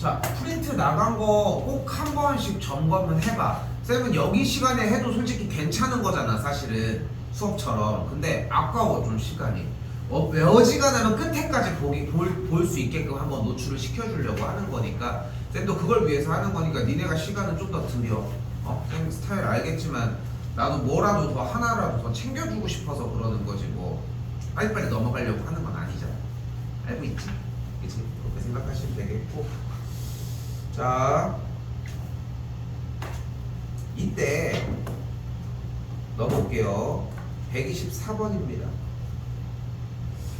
자, 프린트 나간 거 꼭 한 번씩 점검은 해봐. 쌤은 여기 시간에 해도 솔직히 괜찮은 거잖아, 사실은. 수업처럼. 근데 아까워, 좀 시간이. 어지간하면 끝에까지 볼 수 있게끔 한번 노출을 시켜주려고 하는 거니까. 쌤도 그걸 위해서 하는 거니까 니네가 시간은 좀 더 들여. 쌤 스타일 알겠지만 나도 뭐라도 더 하나라도 더 챙겨주고 싶어서 그러는 거지 뭐. 빨리빨리 넘어가려고 하는 건 아니잖아. 알고 있지? 그치? 그렇게 생각하시면 되겠고. 자, 이때 넘어올게요. 124번입니다.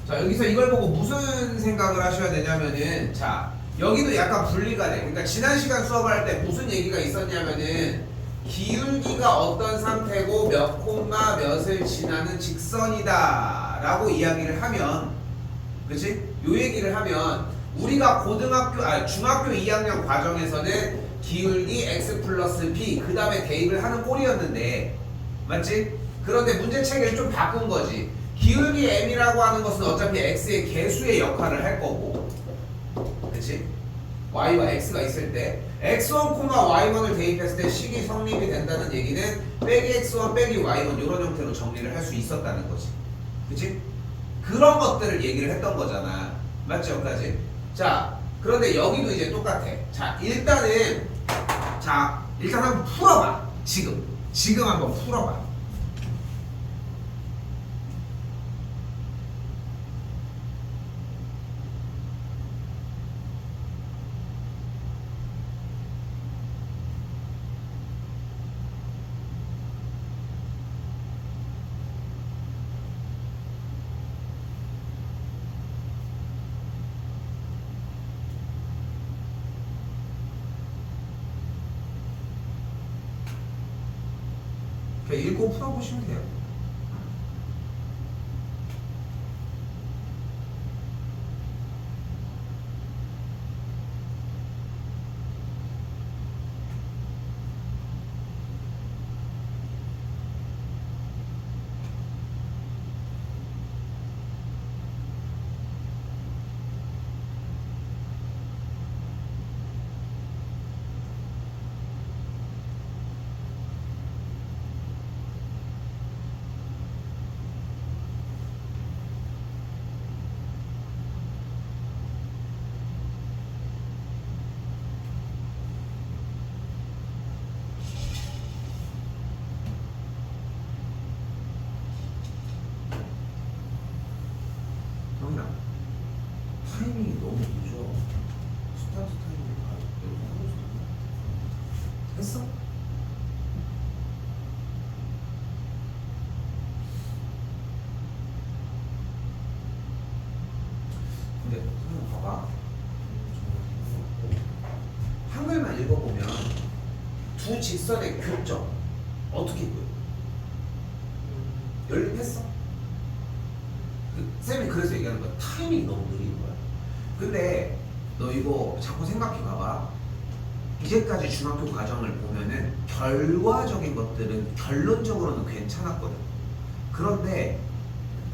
자, 여기서 이걸 보고 무슨 생각을 하셔야 되냐면은, 자, 여기도 약간 분리가 돼. 그러니까 지난 시간 수업할 때 무슨 얘기가 있었냐면은, 기울기가 어떤 상태고 몇 콤마 몇을 지나는 직선이다 라고 이야기를 하면, 그치? 요 얘기를 하면 우리가 중학교 2학년 과정에서는 기울기 x 플러스 b 그 다음에 대입을 하는 꼴이었는데, 맞지? 그런데 문제 체계를 좀 바꾼 거지. 기울기 m이라고 하는 것은 어차피 x의 개수의 역할을 할 거고, 그치? y와 x가 있을 때 x1, y1을 대입했을 때 식이 성립이 된다는 얘기는 빼기 x1 빼기 y1 이런 형태로 정리를 할 수 있었다는 거지. 그치? 그런 것들을 얘기를 했던 거잖아. 맞지? 여기까지? 자, 그런데 여기도 이제 똑같아. 자, 일단 한번 풀어봐. 지금 한번 풀어봐. 그냥 읽고 풀어보시면 돼요. 형이랑 타이밍이 너무 늦어. 스타트 타이밍이 다 여기서 하고 있었나? 했어? 근데 선생님 봐봐. 한글만 읽어보면 두 직선의 교점 어떻게 보여? 연립했어? 쌤이 그래서 얘기하는 거야. 타이밍이 너무 느린 거야. 근데 너 이거 자꾸 생각해 봐봐. 이제까지 중학교 과정을 보면은 결과적인 것들은 결론적으로는 괜찮았거든. 그런데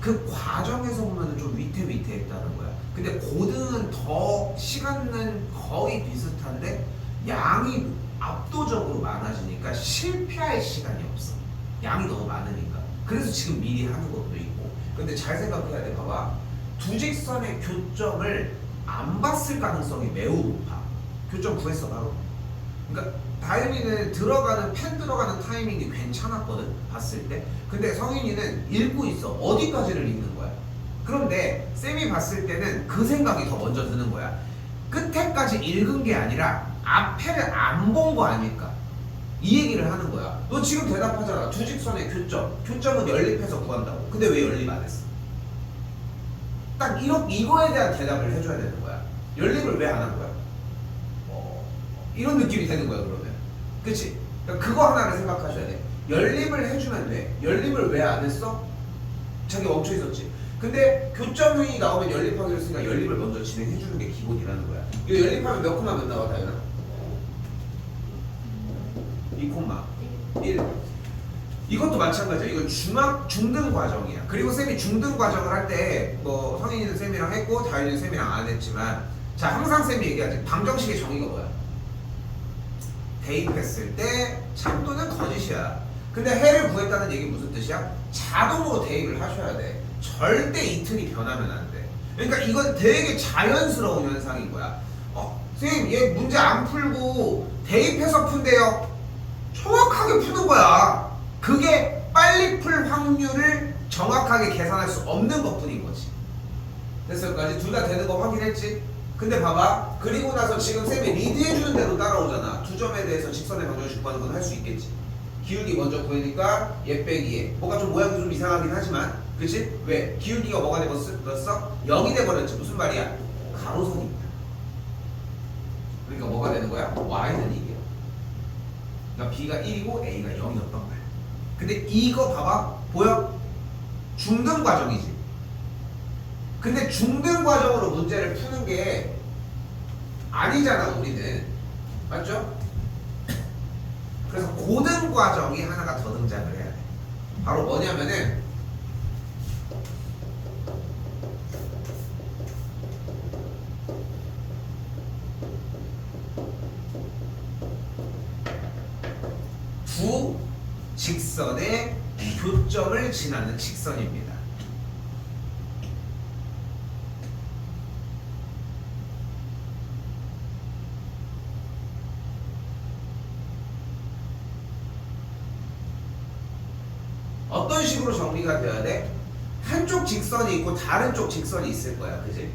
그 과정에서 보면은 좀 위태위태했다는 거야. 근데 고등은 더 시간은 거의 비슷한데 양이 압도적으로 많아지니까 실패할 시간이 없어. 양이 너무 많으니까. 그래서 지금 미리 하는 것도 있고. 근데 잘 생각해야 돼. 봐봐. 두 직선의 교점을 안 봤을 가능성이 매우 높아. 교점 구했어 바로. 그러니까 다현이는 펜 들어가는 타이밍이 괜찮았거든. 봤을 때. 근데 성인이는 읽고 있어. 어디까지를 읽는 거야. 그런데 쌤이 봤을 때는 그 생각이 더 먼저 드는 거야. 끝에까지 읽은 게 아니라 앞에를 안 본 거 아닐까. 이 얘기를 하는 거야. 너 지금 대답하잖아. 두 직선의 교점은 연립해서 구한다고. 근데 왜 연립 안 했어? 딱 이거에 대한 대답을 해줘야 되는 거야. 연립을 왜 안 한 거야? 이런 느낌이 되는 거야 그러면. 그치? 그러니까 그거 하나를 생각하셔야 돼. 연립을 해주면 돼. 연립을 왜 안 했어? 자기 멈춰 있었지. 근데 교점이 나오면 연립하기로 했으니까 연립을 먼저 진행해주는 게 기본이라는 거야. 이거 연립하면 몇 콤마 몇 나와 다현아? 2콤마 1. 이것도 마찬가지야. 이건 중등 과정이야. 그리고 쌤이 중등 과정을 할 때 뭐 성인이는 쌤이랑 했고 다현이는 쌤이랑 안 했지만 자, 항상 쌤이 얘기하지. 방정식의 정의가 뭐야? 대입했을 때 참도는 거짓이야. 근데 해를 구했다는 얘기 무슨 뜻이야? 자동으로 대입을 하셔야 돼. 절대 이 틀이 변하면 안 돼. 그러니까 이건 되게 자연스러운 현상인 거야. 선생님 얘 문제 안 풀고 대입해서 푼대요. 정확하게 푸는 거야. 그게 빨리 풀 확률을 정확하게 계산할 수 없는 것뿐인 거지. 됐어? 여기까지 둘 다 되는 거 확인했지? 근데 봐봐. 그리고 나서 지금 쌤이 리드해주는 대로 따라오잖아. 두 점에 대해서 직선의 방정식 구하는 건 할 수 있겠지. 기울기 먼저 구하니까 얘 빼기 얘. 뭐가 좀 모양이 좀 이상하긴 하지만 그치? 왜? 기울기가 뭐가 돼버렸어? 0이 돼버렸지. 무슨 말이야? 가로선입니다. 그러니까 뭐가 되는 거야? y는 이게. 그러니까 b가 1이고 a가 0이었던 거야. 근데 이거 봐봐. 보여? 중등 과정이지. 근데 중등 과정으로 문제를 푸는 게 아니잖아, 우리는. 맞죠? 그래서 고등 과정이 하나가 더 등장을 해야 돼. 바로 뭐냐면은 두 직선의 교점을 지나는 직선입니다. 어떤 식으로 정리가 돼야 돼? 한쪽 직선이 있고 다른 쪽 직선이 있을 거야, 그지?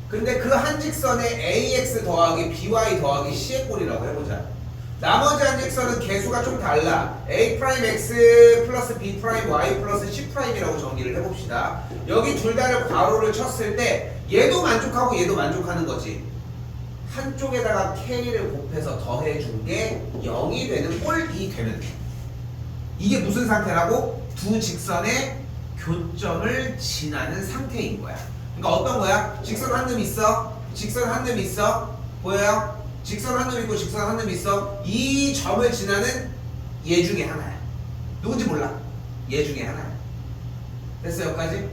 근데 그 한 직선에 ax 더하기 by 더하기 c의 꼴이라고 해보자. 나머지 한 직선은 개수가 좀 달라. a 프라임 x 플러스 b 프라임 y 플러스 c 프라임이라고 정리를 해봅시다. 여기 둘 다를 괄호를 쳤을 때 얘도 만족하고 얘도 만족하는 거지. 한쪽에다가 k를 곱해서 더해준 게 0이 되는 꼴이 되면 돼. 이게 무슨 상태라고? 두 직선의 교점을 지나는 상태인 거야. 그러니까 어떤 거야? 직선 한 놈 있어. 직선 한 놈 있어. 보여요? 직선 한 놈 있고 직선 한 놈 있어. 이 점을 지나는 얘 중에 하나야. 누군지 몰라. 얘 중에 하나야. 됐어? 여기까지?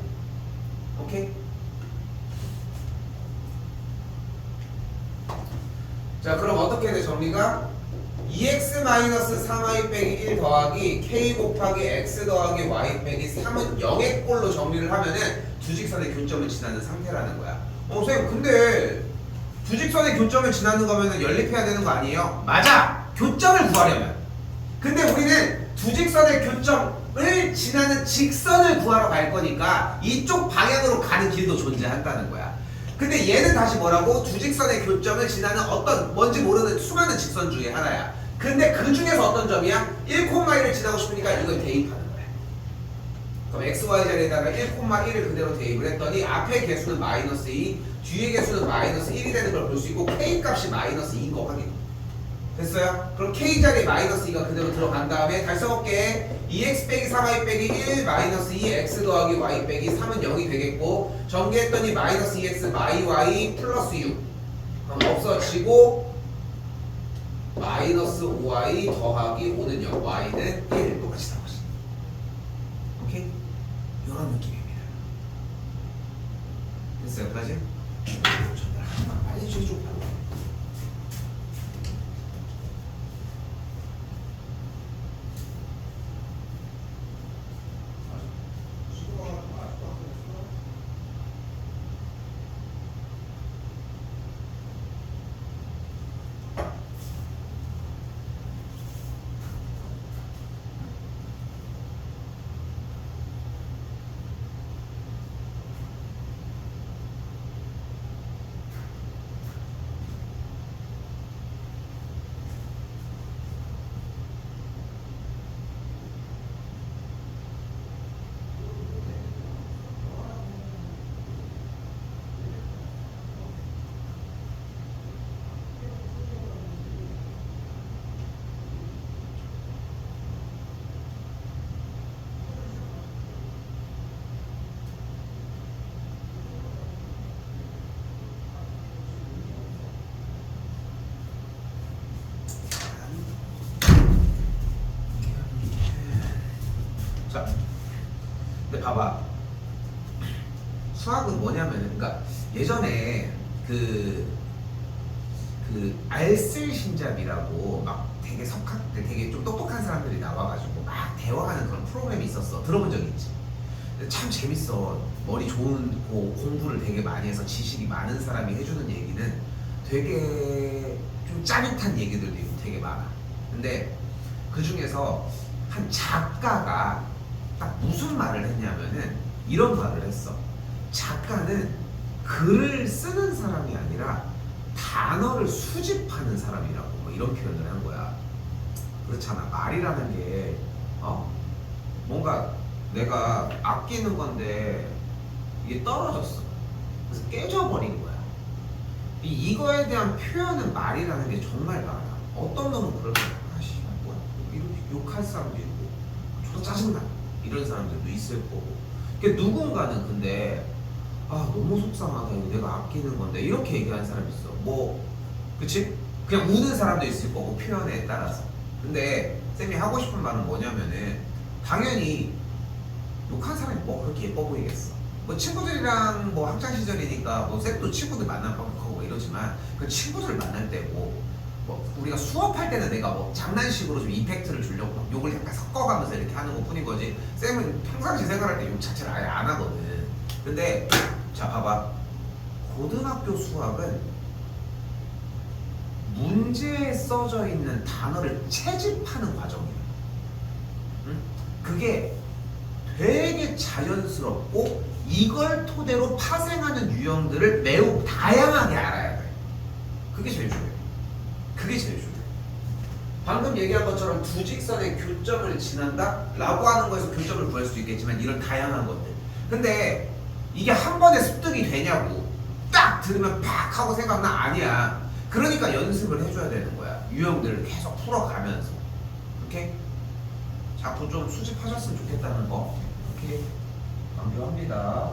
오케이? 자, 그럼 어떻게 돼 정리가? 2x-3y 빼기 1 더하기 k 곱하기 x 더하기 y 빼기 3은 0의 꼴로 정리를 하면은 두 직선의 교점을 지나는 상태라는 거야. 선생님 근데 두 직선의 교점을 지나는 거면은 연립해야 되는 거 아니에요? 맞아! 교점을 구하려면. 근데 우리는 두 직선의 교점을 지나는 직선을 구하러 갈 거니까 이쪽 방향으로 가는 길도 존재한다는 거야. 근데 얘는 다시 뭐라고? 두 직선의 교점을 지나는 어떤 뭔지 모르는 수많은 직선 중에 하나야. 근데 그 중에서 어떤 점이야? 1,1을 지나고 싶으니까 이걸 대입하는 거야. 그럼 x, y 자리에다가 1,1을 그대로 대입을 했더니 앞에 개수는 마이너스 2, 뒤에 개수는 마이너스 1이 되는 걸 볼 수 있고 k 값이 마이너스 2인 거 확인. 됐어요? 그럼 k 자리에 마이너스 2가 그대로 들어간 다음에 다시 써볼게. 2x 빼기 3y 빼기 1 마이너스 2 x 더하기 y 빼기 3은 0이 되겠고 전개했더니 마이너스 2x 마이 y 플러스 6 그럼 없어지고 마이너스 5y 더하기 5는 0 y는 1 똑같이 나오지. 오케이? 이런 느낌입니다. 됐어요? 여기까지? 빨리 해주기 좀 빨리. 자, 근데 봐봐. 수학은 뭐냐면은, 그러니까 예전에 그 알쓸신잡이라고 막 되게 되게 좀 똑똑한 사람들이 나와가지고 막 대화하는 그런 프로그램이 있었어. 들어본 적 있지? 참 재밌어. 머리 좋고 공부를 되게 많이 해서 지식이 많은 사람이 해주는 얘기는 되게 좀 짜릿한 얘기들도 있고 되게 많아. 근데 그 중에서 한 작가가 딱 무슨 말을 했냐면은 이런 말을 했어. 작가는 글을 쓰는 사람이 아니라 단어를 수집하는 사람이라고 뭐 이런 표현을 한 거야. 그렇잖아. 말이라는 게 뭔가 내가 아끼는 건데 이게 떨어졌어. 그래서 깨져버린 거야. 이거에 대한 표현은 말이라는 게 정말 많아. 어떤 놈은 그럴 거야. 아씨 뭐야 이렇게 욕할 사람도 있고 저도 짜증나 이런 사람들도 있을 거고. 누군가는 근데 너무 속상하다 이거 내가 아끼는 건데 이렇게 얘기하는 사람이 있어. 뭐 그치? 그냥 우는 사람도 있을 거고 표현에 따라서. 근데 쌤이 하고 싶은 말은 뭐냐면은 당연히 욕한 사람이 뭐 그렇게 예뻐 보이겠어. 뭐 친구들이랑 뭐 학창 시절이니까 뭐 쌤도 친구들 만나고 뭐 이러지만 그 친구들 만날 때고 뭐 우리가 수업할 때는 내가 뭐 장난식으로 좀 이펙트를 주려고 막 욕을 약간 섞어가면서 이렇게 하는 것 뿐인 거지 쌤은 평상시 생활할 때 욕 자체를 아예 안 하거든. 근데 자 봐봐. 고등학교 수학은 문제에 써져 있는 단어를 채집하는 과정이야. 응? 그게 되게 자연스럽고 이걸 토대로 파생하는 유형들을 매우 다양하게 알아야 돼. 그게 제일 중요해. 그게 제일 중요해. 방금 얘기한 것처럼 두 직선의 교점을 지난다? 라고 하는 거에서 교점을 구할 수도 있겠지만 이런 다양한 것들. 근데 이게 한 번에 습득이 되냐고. 딱 들으면 팍 하고 생각나? 아니야. 그러니까 연습을 해줘야 되는 거야. 유형들을 계속 풀어가면서. 오케이? 자꾸 좀 수집하셨으면 좋겠다는 거. 오케이? 강조합니다.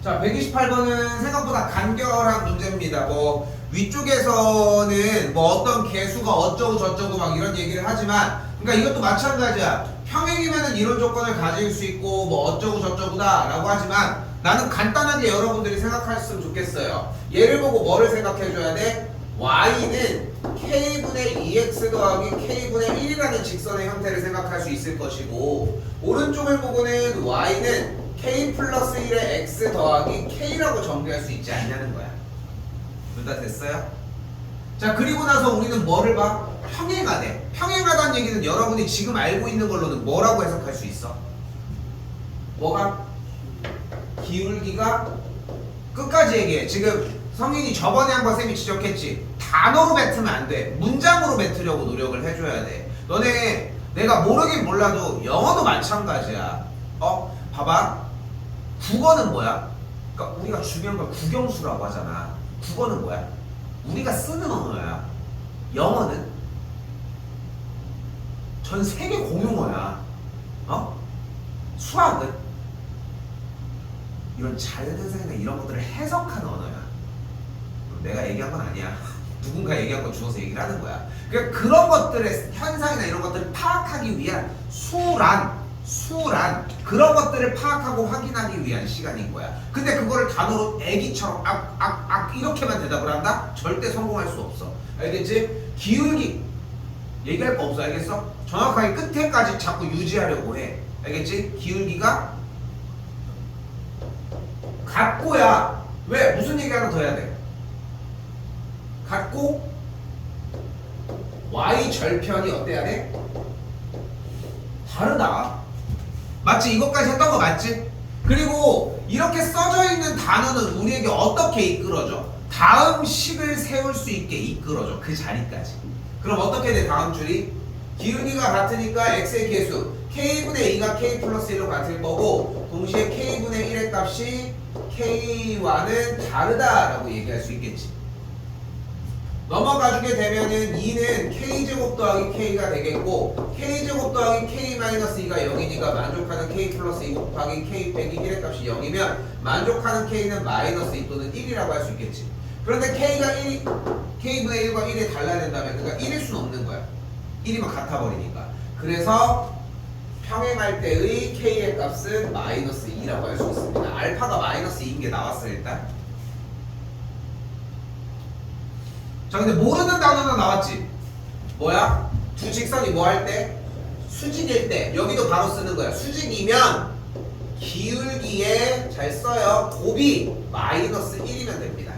자, 128번은 생각보다 간결한 문제입니다. 뭐 위쪽에서는 뭐 어떤 개수가 어쩌고 저쩌고 막 이런 얘기를 하지만 그러니까 이것도 마찬가지야. 평행이면은 이런 조건을 가질 수 있고 뭐 어쩌고 저쩌고다 라고 하지만 나는 간단하게 여러분들이 생각하셨으면 좋겠어요. 얘를 보고 뭐를 생각해줘야 돼? y는 k분의 2x 더하기 k분의 1이라는 직선의 형태를 생각할 수 있을 것이고 오른쪽을 보고는 y는 k 플러스 1의 x 더하기 k라고 정리할 수 있지 않냐는 거야. 둘 다 됐어요? 자, 그리고 나서 우리는 뭐를 봐? 평행하대. 평행하다는 얘기는 여러분이 지금 알고 있는 걸로는 뭐라고 해석할 수 있어? 뭐가? 기울기가 끝까지 얘기해. 지금 성인이 저번에 한번 쌤이 지적했지. 단어로 뱉으면 안 돼. 문장으로 뱉으려고 노력을 해줘야 돼. 너네 내가 모르긴 몰라도 영어도 마찬가지야. 봐봐. 국어는 뭐야? 그러니까 우리가 중요한 걸 국영수라고 하잖아. 국어는 뭐야? 우리가 쓰는 언어야. 영어는 전 세계 공용어야. 수학은 이런 자연현상이나 이런 것들을 해석하는 언어야. 내가 얘기한 건 아니야. 누군가 얘기한 거 주워서 얘기를 하는 거야. 그러니까 그런 것들의 현상이나 이런 것들을 파악하기 위한 수란 그런 것들을 파악하고 확인하기 위한 시간인 거야. 근데 그거를 단어로 애기처럼 이렇게만 대답을 한다? 절대 성공할 수 없어. 알겠지? 기울기 얘기할 거 없어. 알겠어? 정확하게 끝에까지 자꾸 유지하려고 해. 알겠지? 기울기가 같고야. 왜? 무슨 얘기 하나 더 해야 돼? 같고 y 절편이 어때야 돼? 다르다. 맞지? 이것까지 했던 거 맞지? 그리고 이렇게 써져 있는 단어는 우리에게 어떻게 이끌어줘? 다음 식을 세울 수 있게 이끌어줘. 그 자리까지. 그럼 어떻게 돼? 다음 줄이? 기울기가 같으니까 x의 개수 k분의 2가 k 플러스 1로 같을 거고 동시에 k분의 1의 값이 k와는 다르다라고 얘기할 수 있겠지. 넘어가주게 되면은 2는 k제곱 더하기 k가 되겠고 k제곱 더하기 k-2가 0이니까 만족하는 k 플러스 2 곱하기 k 빼기 1의 값이 0이면 만족하는 k는 마이너스 2 또는 1이라고 할 수 있겠지. 그런데 k분의 1과 1이 달라야 된다면 그러니까 1일 수는 없는 거야. 1이면 같아버리니까. 그래서 평행할 때의 k의 값은 마이너스 2라고 할 수 있습니다. 알파가 마이너스 2인 게 나왔어 일단. 자 근데 모르는 단어가 나왔지. 뭐야? 두 직선이 뭐 할 때? 수직일 때. 여기도 바로 쓰는 거야. 수직이면 기울기에 잘 써요. 곱이 마이너스 1이면 됩니다.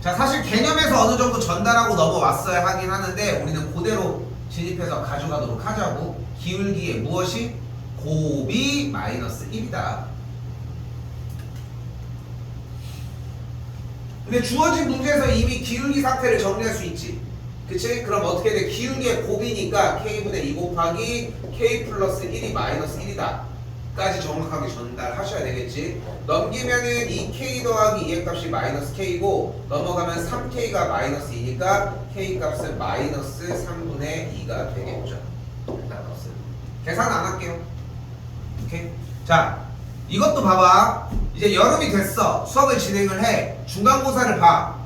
자 사실 개념에서 어느 정도 전달하고 넘어왔어야 하긴 하는데 우리는 그대로 진입해서 가져가도록 하자고. 기울기에 무엇이? 곱이 마이너스 1이다. 근데 주어진 문제에서 이미 기울기 상태를 정리할 수 있지. 그치? 그럼 어떻게 돼? 기울기의 곱이니까 k분의 2 곱하기 k 플러스 1이 마이너스 1이다 까지 정확하게 전달하셔야 되겠지. 넘기면은 2k 더하기 2의 값이 마이너스 k고 넘어가면 3k가 마이너스 2니까 k 값은 마이너스 3분의 2가 되겠죠. 일단 넣었어요. 계산 안 할게요. 오케이? 자 이것도 봐봐. 이제 여름이 됐어. 수업을 진행을 해. 중간고사를 봐.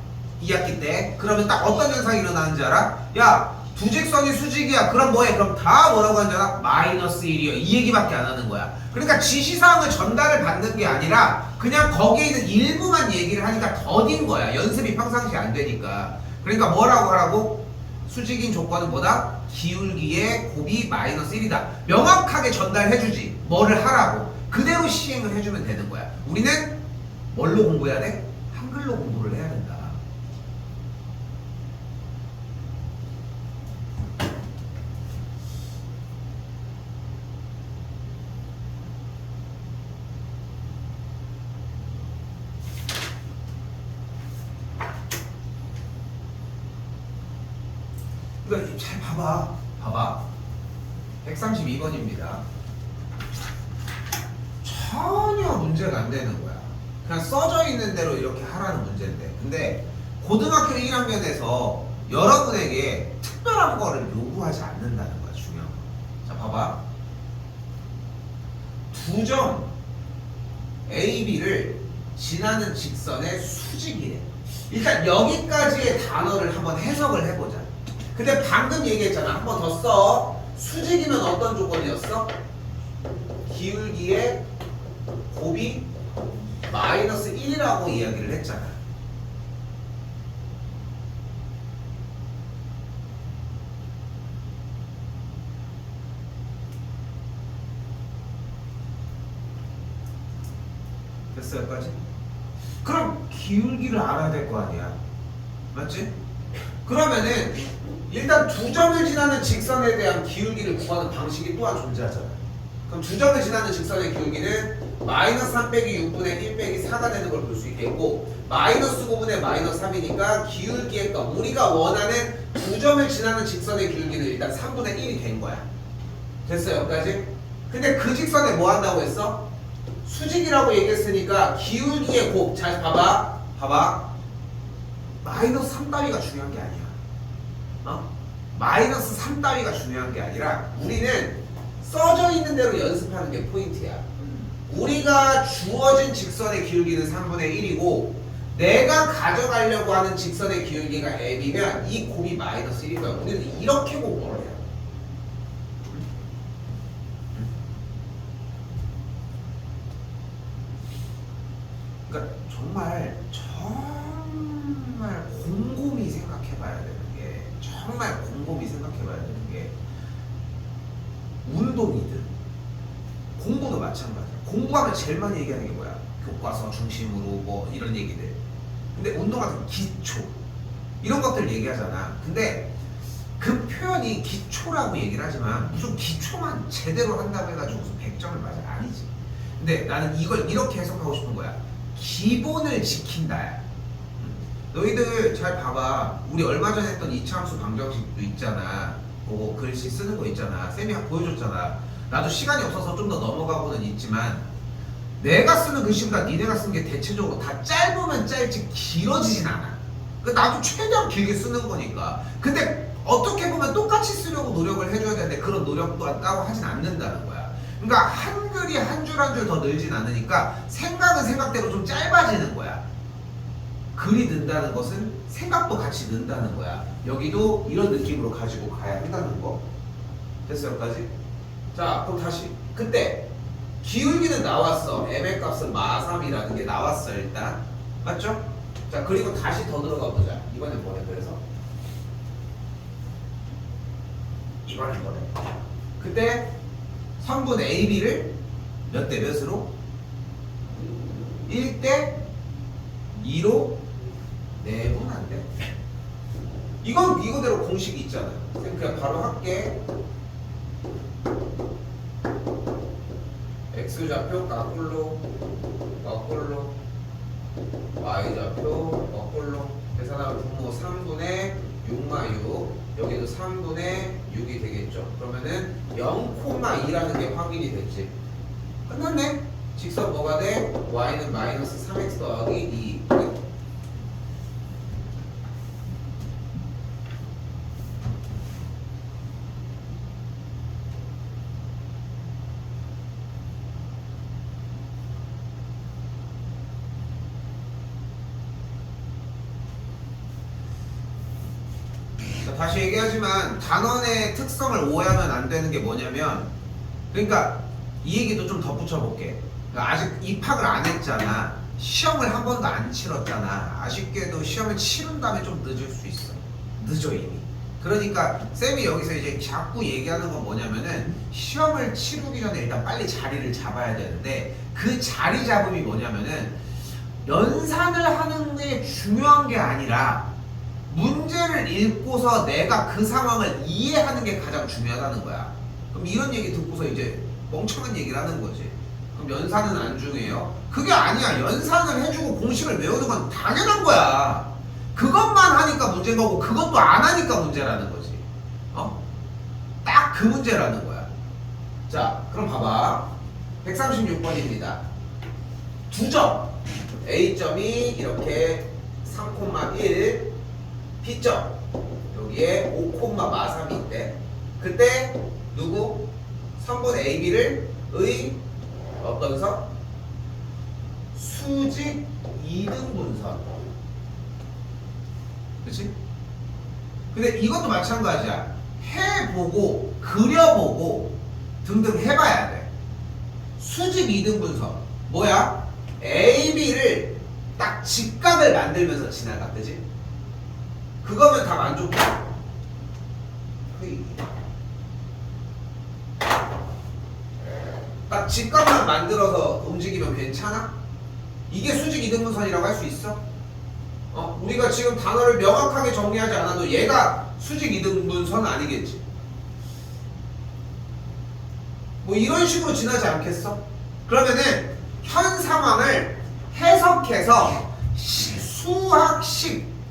2학기 때. 그러면 딱 어떤 현상이 일어나는지 알아? 야, 두 직선이 수직이야. 그럼 뭐해? 그럼 다 뭐라고 하는지 알아? 마이너스 1이요. 이 얘기밖에 안 하는 거야. 그러니까 지시사항을 전달을 받는 게 아니라 그냥 거기에 있는 일부만 얘기를 하니까 더딘 거야. 연습이 평상시 안 되니까. 그러니까 뭐라고 하라고? 수직인 조건은 뭐다? 기울기의 곱이 마이너스 1이다. 명확하게 전달해주지. 뭐를 하라고. 그대로 시행을 해주면 되는 거야. 우리는 뭘로 공부해야 돼? 한글로 공부를 해야 된다. 그러니까 잘 봐봐. 132번입니다. 전혀 문제가 안 되는 거야. 그냥 써져 있는 대로 이렇게 하라는 문제인데. 근데 고등학교 1학년에서 여러분에게 특별한 거를 요구하지 않는다는 거야. 중요한 거. 자, 봐봐. 두 점 A, B를 지나는 직선의 수직이래. 일단 여기까지의 단어를 한번 해석을 해보자. 근데 방금 얘기했잖아. 한 번 더 써. 수직이면 어떤 조건이었어? 기울기의 곱이 마이너스 1이라고 이야기를 했잖아. 됐어 여기까지? 그럼 기울기를 알아야 될 거 아니야. 맞지? 그러면은 일단 두 점을 지나는 직선에 대한 기울기를 구하는 방식이 또한 존재하잖아. 그럼 두 점을 지나는 직선의 기울기는 마이너스 3 빼기 6분의 1 빼기 4가 되는 걸 볼 수 있겠고 마이너스 9분의 마이너스 3이니까 기울기의 값 우리가 원하는 두 점을 지나는 직선의 기울기는 일단 3분의 1이 된 거야. 됐어 여기까지? 근데 그 직선에 뭐 한다고 했어? 수직이라고 얘기했으니까 기울기의 곱 잘 봐봐 마이너스 3 따위가 중요한 게 아니야. 마이너스 3 따위가 중요한 게 아니라 우리는 써져 있는 대로 연습하는 게 포인트야. 우리가 주어진 직선의 기울기는 3분의 1이고 내가 가져가려고 하는 직선의 기울기가 m이면 이 곱이 마이너스 1인 거야. 우리는 이렇게 공부를 해요. 그러니까 정말 곰곰이 생각해봐야 되는 게 정말 곰곰이 생각해봐야 되는 게 운동이든 공부도 마찬가지야. 공부하면 제일 많이 얘기하는 게 뭐야? 교과서 중심으로 뭐 이런 얘기들. 근데 운동 같은 기초 이런 것들 얘기하잖아. 근데 그 표현이 기초라고 얘기를 하지만 무슨 기초만 제대로 한다고 해가지고 무슨 100점을 맞아? 아니지. 근데 나는 이걸 이렇게 해석하고 싶은 거야. 기본을 지킨다. 너희들 잘 봐봐. 우리 얼마 전에 했던 이차함수 방정식도 있잖아. 그거 글씨 쓰는 거 있잖아. 쌤이 보여줬잖아. 나도 시간이 없어서 좀 더 넘어가고는 있지만 내가 쓰는 글씨보다 니네가 쓰는 게 대체적으로 다 짧으면 짧지 길어지진 않아. 나도 최대한 길게 쓰는 거니까. 근데 어떻게 보면 똑같이 쓰려고 노력을 해줘야 되는데 그런 노력도 따로 하진 않는다는 거야. 그러니까 한글이 한 줄 한 줄 더 늘진 않으니까 생각은 생각대로 좀 짧아지는 거야. 글이 는다는 것은 생각도 같이 는다는 거야. 여기도 이런 느낌으로 가지고 가야 한다는 거. 됐어요 여기까지? 자 그럼 다시 그때 기울기는 나왔어. m의 값은 마삼이라는 게 나왔어 일단. 맞죠? 자 그리고 다시 더 들어가 보자. 이번엔 뭐래 그래서? 이번엔 뭐래? 그때 성분 AB를 몇 대 몇으로? 1대 2로 내분한대. 이건 이거대로 공식이 있잖아. 그냥 바로 할게. X좌표 거꾸로 거꾸로 Y좌표 거꾸로 계산하면 분모 3분의 6마6 여기도 3분의 6이 되겠죠. 그러면은 0,2라는 게 확인이 됐지. 끝났네. 직선 뭐가 돼? Y는 마이너스 3X 더하기 2. 다시 얘기하지만 단원의 특성을 오해하면 안 되는 게 뭐냐면, 그러니까 이 얘기도 좀 덧붙여 볼게. 그러니까 아직 입학을 안 했잖아. 시험을 한 번도 안 치렀잖아. 아쉽게도 시험을 치른 다음에 좀 늦을 수 있어. 늦어 이미. 그러니까 쌤이 여기서 이제 자꾸 얘기하는 건 뭐냐면은 시험을 치르기 전에 일단 빨리 자리를 잡아야 되는데, 그 자리 잡음이 뭐냐면은 연산을 하는 게 중요한 게 아니라 문제를 읽고서 내가 그 상황을 이해하는 게 가장 중요하다는 거야. 그럼 이런 얘기 듣고서 이제 멍청한 얘기를 하는 거지. 그럼 연산은 안 중요해요? 그게 아니야. 연산을 해주고 공식을 외우는 건 당연한 거야. 그것만 하니까 문제인 거고 그것도 안 하니까 문제라는 거지. 딱 그 문제라는 거야. 자, 그럼 봐봐. 136번입니다. 두 점. A점이 이렇게 3,1 B점 여기에 5,3이 있대. 그때 누구? 선분 AB를 의 어떤 선? 수직 이등분선. 그치? 근데 이것도 마찬가지야. 해보고 그려보고 등등 해봐야 돼. 수직 이등분선 뭐야? AB를 딱 직각을 만들면서 지나가. 그치? 그거면 다 만족해. 딱 직각만 만들어서 움직이면 괜찮아? 이게 수직 이등분선이라고 할 수 있어? 우리가 지금 단어를 명확하게 정리하지 않아도 얘가 수직 이등분선 아니겠지? 뭐 이런 식으로 지나지 않겠어? 그러면은 현 상황을 해석해서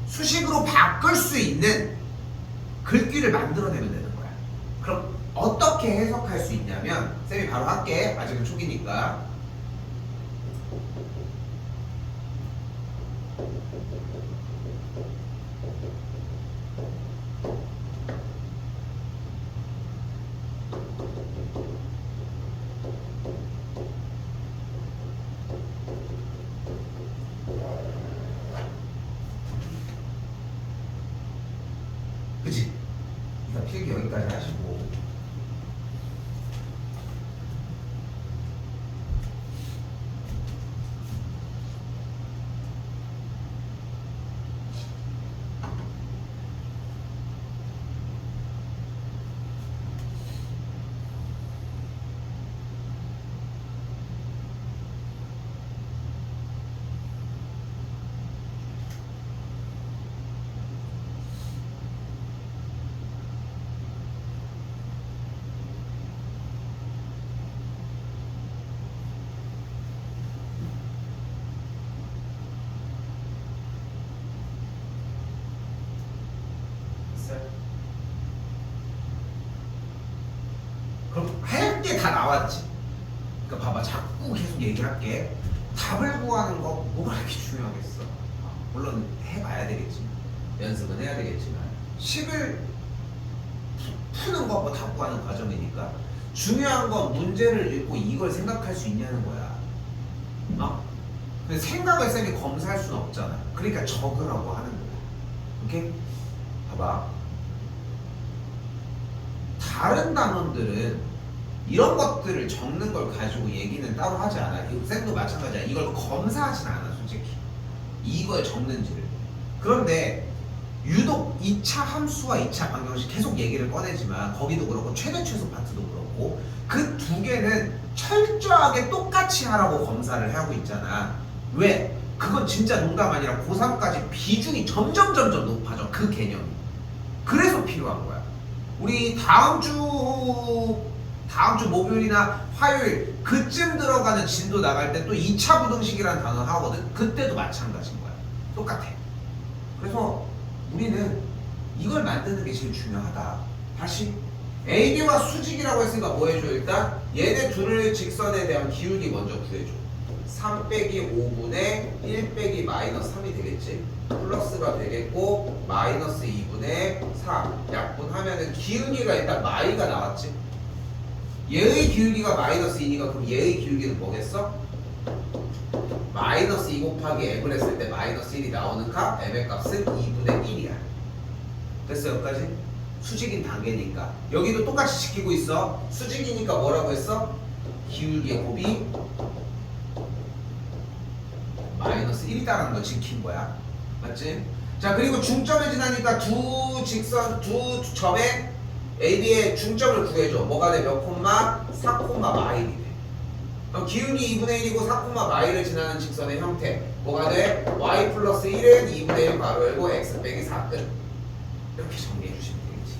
수식으로 바꿀 수 있는 글귀를 만들어내면 되는 거야. 그럼 어떻게 해석할 수 있냐면, 쌤이 바로 할게. 아직은 초기니까. 그치? 일단 필기 여기까지 하시고. 그럼 할 게 다 나왔지. 그러니까 봐봐, 자꾸 계속 얘기할게. 답을 구하는 거 뭐가 그렇게 중요하겠어. 물론 해봐야 되겠지만, 연습은 해야 되겠지만, 식을 푸는 거, 답 구하는 과정이니까 중요한 건 문제를 읽고 이걸 생각할 수 있냐는 거야. 근데 생각을 쌤이 검사할 수는 없잖아. 그러니까 적으라고 하는 거야. 오케이? 봐봐. 다른 단원들은 이런 것들을 적는 걸 가지고 얘기는 따로 하지 않아. 쌤도 마찬가지야. 이걸 검사하진 않아 솔직히. 이걸 적는지를. 그런데 유독 2차 함수와 2차 방정식 계속 얘기를 꺼내지만 거기도 그렇고 최대 최소 파트도 그렇고 그 두 개는 철저하게 똑같이 하라고 검사를 하고 있잖아. 왜? 그건 진짜 농담 아니라 고3까지 비중이 점점 높아져. 그 개념이. 그래서 필요한 거야. 우리 다음 주 목요일이나 화요일 그쯤 들어가는 진도 나갈 때 또 2차 부등식이라는 단어 하거든. 그때도 마찬가지인 거야. 똑같아. 그래서 우리는 이걸 만드는 게 제일 중요하다. 다시 AB와 수직이라고 했으니까 뭐 해줘? 일단 얘네 둘의 직선에 대한 기울기 먼저 구해줘. 3 빼기 5분의 1 빼기 마이너스 3이 되겠지. 플러스가 되겠고 마이너스 2분의 3 약분하면은 기울기가 일단 마이가 나왔지. 얘의 기울기가 마이너스 2니까 그럼 얘의 기울기는 뭐겠어? 마이너스 2 곱하기 m을 했을 때 마이너스 1이 나오는 값 m의 값은 2분의 1이야. 됐어 여기까지? 수직인 단계니까 여기도 똑같이 지키고 있어. 수직이니까 뭐라고 했어? 기울기의 곱이 마이너스 1이다라는 거 지킨 거야. 맞지? 자 그리고 중점에 지나니까 두 점의 AB의 중점을 구해줘. 뭐가 돼? 몇 콤마? 4 콤마 마일이 돼. 그럼 기울기 2분의 1이고 4 콤마 마일을 지나는 직선의 형태 뭐가 돼? y 플러스 1은 2분의 1 괄호 열고 x 빼기 4 끝. 이렇게 정리해 주시면 되겠지.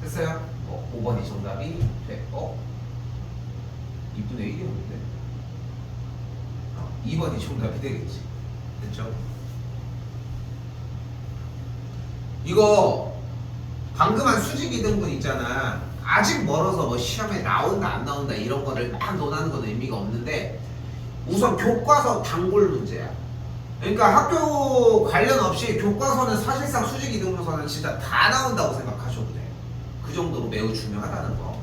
됐어요? 5번이 정답이 돼. 2분의 1이었는데 2번이 정답이 되겠지. 됐죠? 이거 방금 한 수직 이등분 있잖아. 아직 멀어서 뭐 시험에 나온다 안 나온다 이런 거를 막 논하는 건 의미가 없는데 우선 교과서 단골 문제야. 그러니까 학교 관련 없이 교과서는 사실상 수직 이등분서는 진짜 다 나온다고 생각하셔도 돼. 그 정도로 매우 중요하다는 거.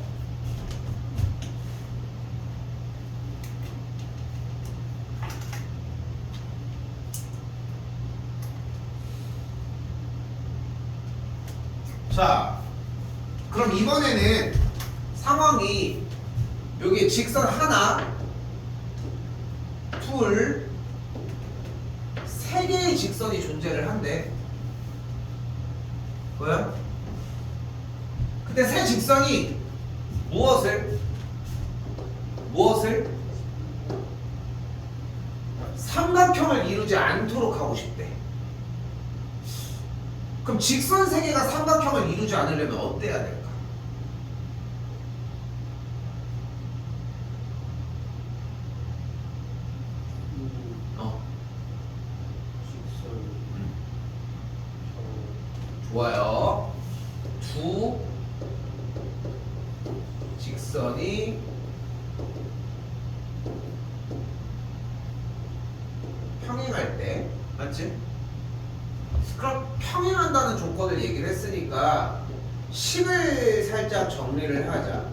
자, 그럼 이번에는 상황이 여기 직선 하나, 둘, 세 개의 직선이 존재를 한대. 뭐야? 근데 세 직선이 무엇을 삼각형을 이루지 않도록 하고 싶대. 그럼 직선 세 개가 삼각형을 이루지 않으려면 어때야 될까? 좋아요. 두 직선이 평행할 때, 맞지? 그럼 평행한다는 조건을 얘기를 했으니까 식을 살짝 정리를 하자.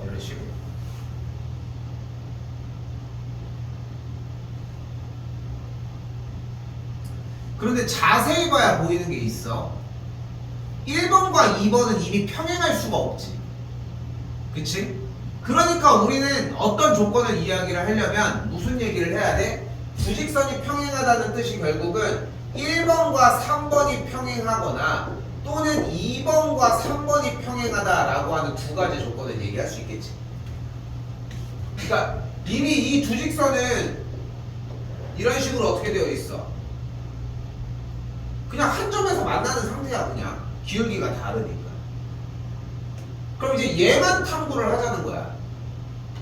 이런 식으로. 그런데 자세히 봐야 보이는 게 있어. 1번과 2번은 이미 평행할 수가 없지. 그치? 그러니까 우리는 어떤 조건을 이야기를 하려면 무슨 얘기를 해야 돼? 두 직선이 평행하다는 뜻이 결국은 1번과 3번이 평행하거나 또는 2번과 3번이 평행하다라고 하는 두 가지 조건을 얘기할 수 있겠지. 그러니까 이미 이 두 직선은 이런 식으로 어떻게 되어 있어? 그냥 한 점에서 만나는 상태야. 그냥 기울기가 다르니까. 그럼 이제 얘만 탐구를 하자는 거야.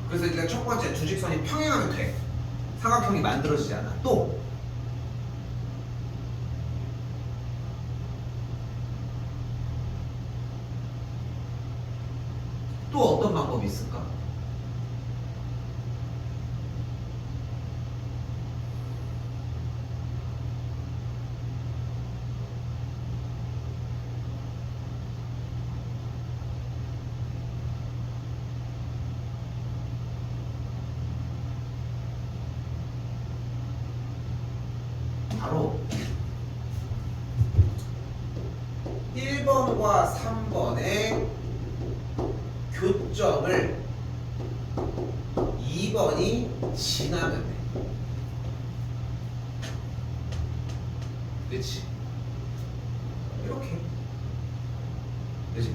그래서 일단 첫 번째 두 직선이 평행하면 돼. 삼각형이 만들어지지 않아. 또 어떤 방법이 있을까? 바로 1번과 3번의 교점을 2번이 지나면 돼. 그치? 이렇게. 그치?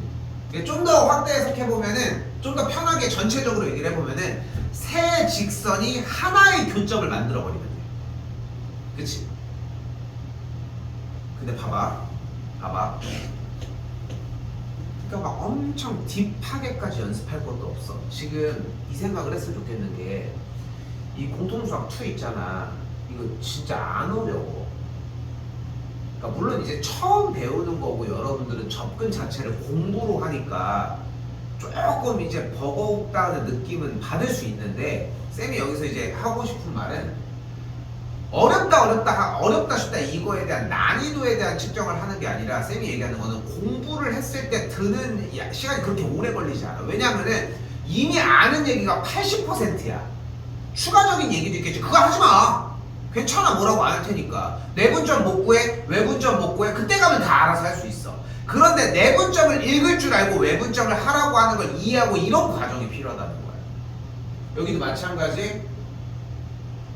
좀 더 확대 해석해보면은, 좀 더 편하게 전체적으로 얘기를 해보면은, 세 직선이 하나의 교점을 만들어버리면 돼. 그치? 근데 봐봐. 그러니까 막 엄청 딥하게까지 연습할 것도 없어. 지금 이 생각을 했으면 좋겠는 게, 이 공통수학 2 있잖아. 이거 진짜 안 어려워. 그러니까 물론 이제 처음 배우는 거고 여러분들은 접근 자체를 공부로 하니까 조금 이제 버거웠다는 느낌은 받을 수 있는데, 쌤이 여기서 이제 하고 싶은 말은 어렵다 싶다 이거에 대한 난이도에 대한 측정을 하는 게 아니라, 쌤이 얘기하는 거는 공부를 했을 때 드는 시간이 그렇게 오래 걸리지 않아. 왜냐면은 이미 아는 얘기가 80%야. 추가적인 얘기도 있겠지. 그거 하지 마. 괜찮아. 뭐라고 안 할 테니까. 내분점 못 구해, 외분점 못 구해. 그때 가면 다 알아서 할 수 있어. 그런데 내분점을 읽을 줄 알고 외분점을 하라고 하는 걸 이해하고 이런 과정이 필요하다는 거야. 여기도 마찬가지.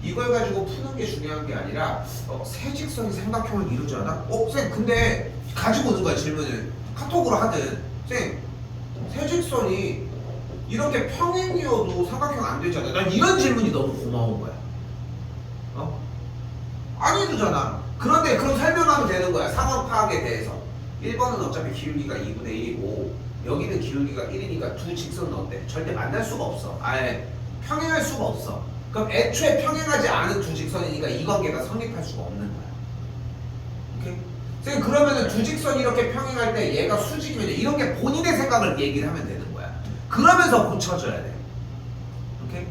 이걸 가지고 푸는 게 중요한 게 아니라 세 직선이 삼각형을 이루지 않아? 쌤 근데 가지고 오는 거야 질문을. 카톡으로 하든 쌤 세 직선이 이렇게 평행이어도 삼각형 안 되잖아. 난 이런 질문이 너무 고마운 거야. 안 이루잖아. 그런데 그럼 설명하면 되는 거야. 상황 파악에 대해서. 1번은 어차피 기울기가 2분의 1이고 여기는 기울기가 1이니까 두 직선은 어때? 절대 만날 수가 없어. 아예 평행할 수가 없어. 그럼 애초에 평행하지 않은 두 직선이니까 이 관계가 성립할 수가 없는 거야. 오케이? 선생님 그러면은 두 직선이 이렇게 평행할 때 얘가 수직이면 이런 게 본인의 생각을 얘기를 하면 되는 거야. 그러면서 고쳐줘야 돼. 오케이?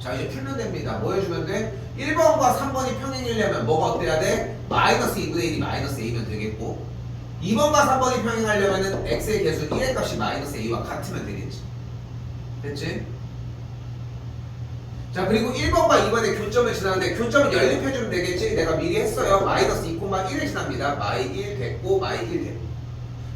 자 이제 풀면 됩니다. 뭐 해주면 돼? 1번과 3번이 평행이려면 뭐가 어때야 돼? 마이너스 2분의 1이 마이너스 a면 되겠고 2번과 3번이 평행하려면은 x의 개수 1의 값이 마이너스 a와 같으면 되겠지. 됐지? 자 그리고 1번과 2번의 교점을 지나는데 교점을 연립해주면 되겠지? 내가 미리 했어요. 마이너스 2,1을 지납니다. 마이 1 됐고 마이 1 됐고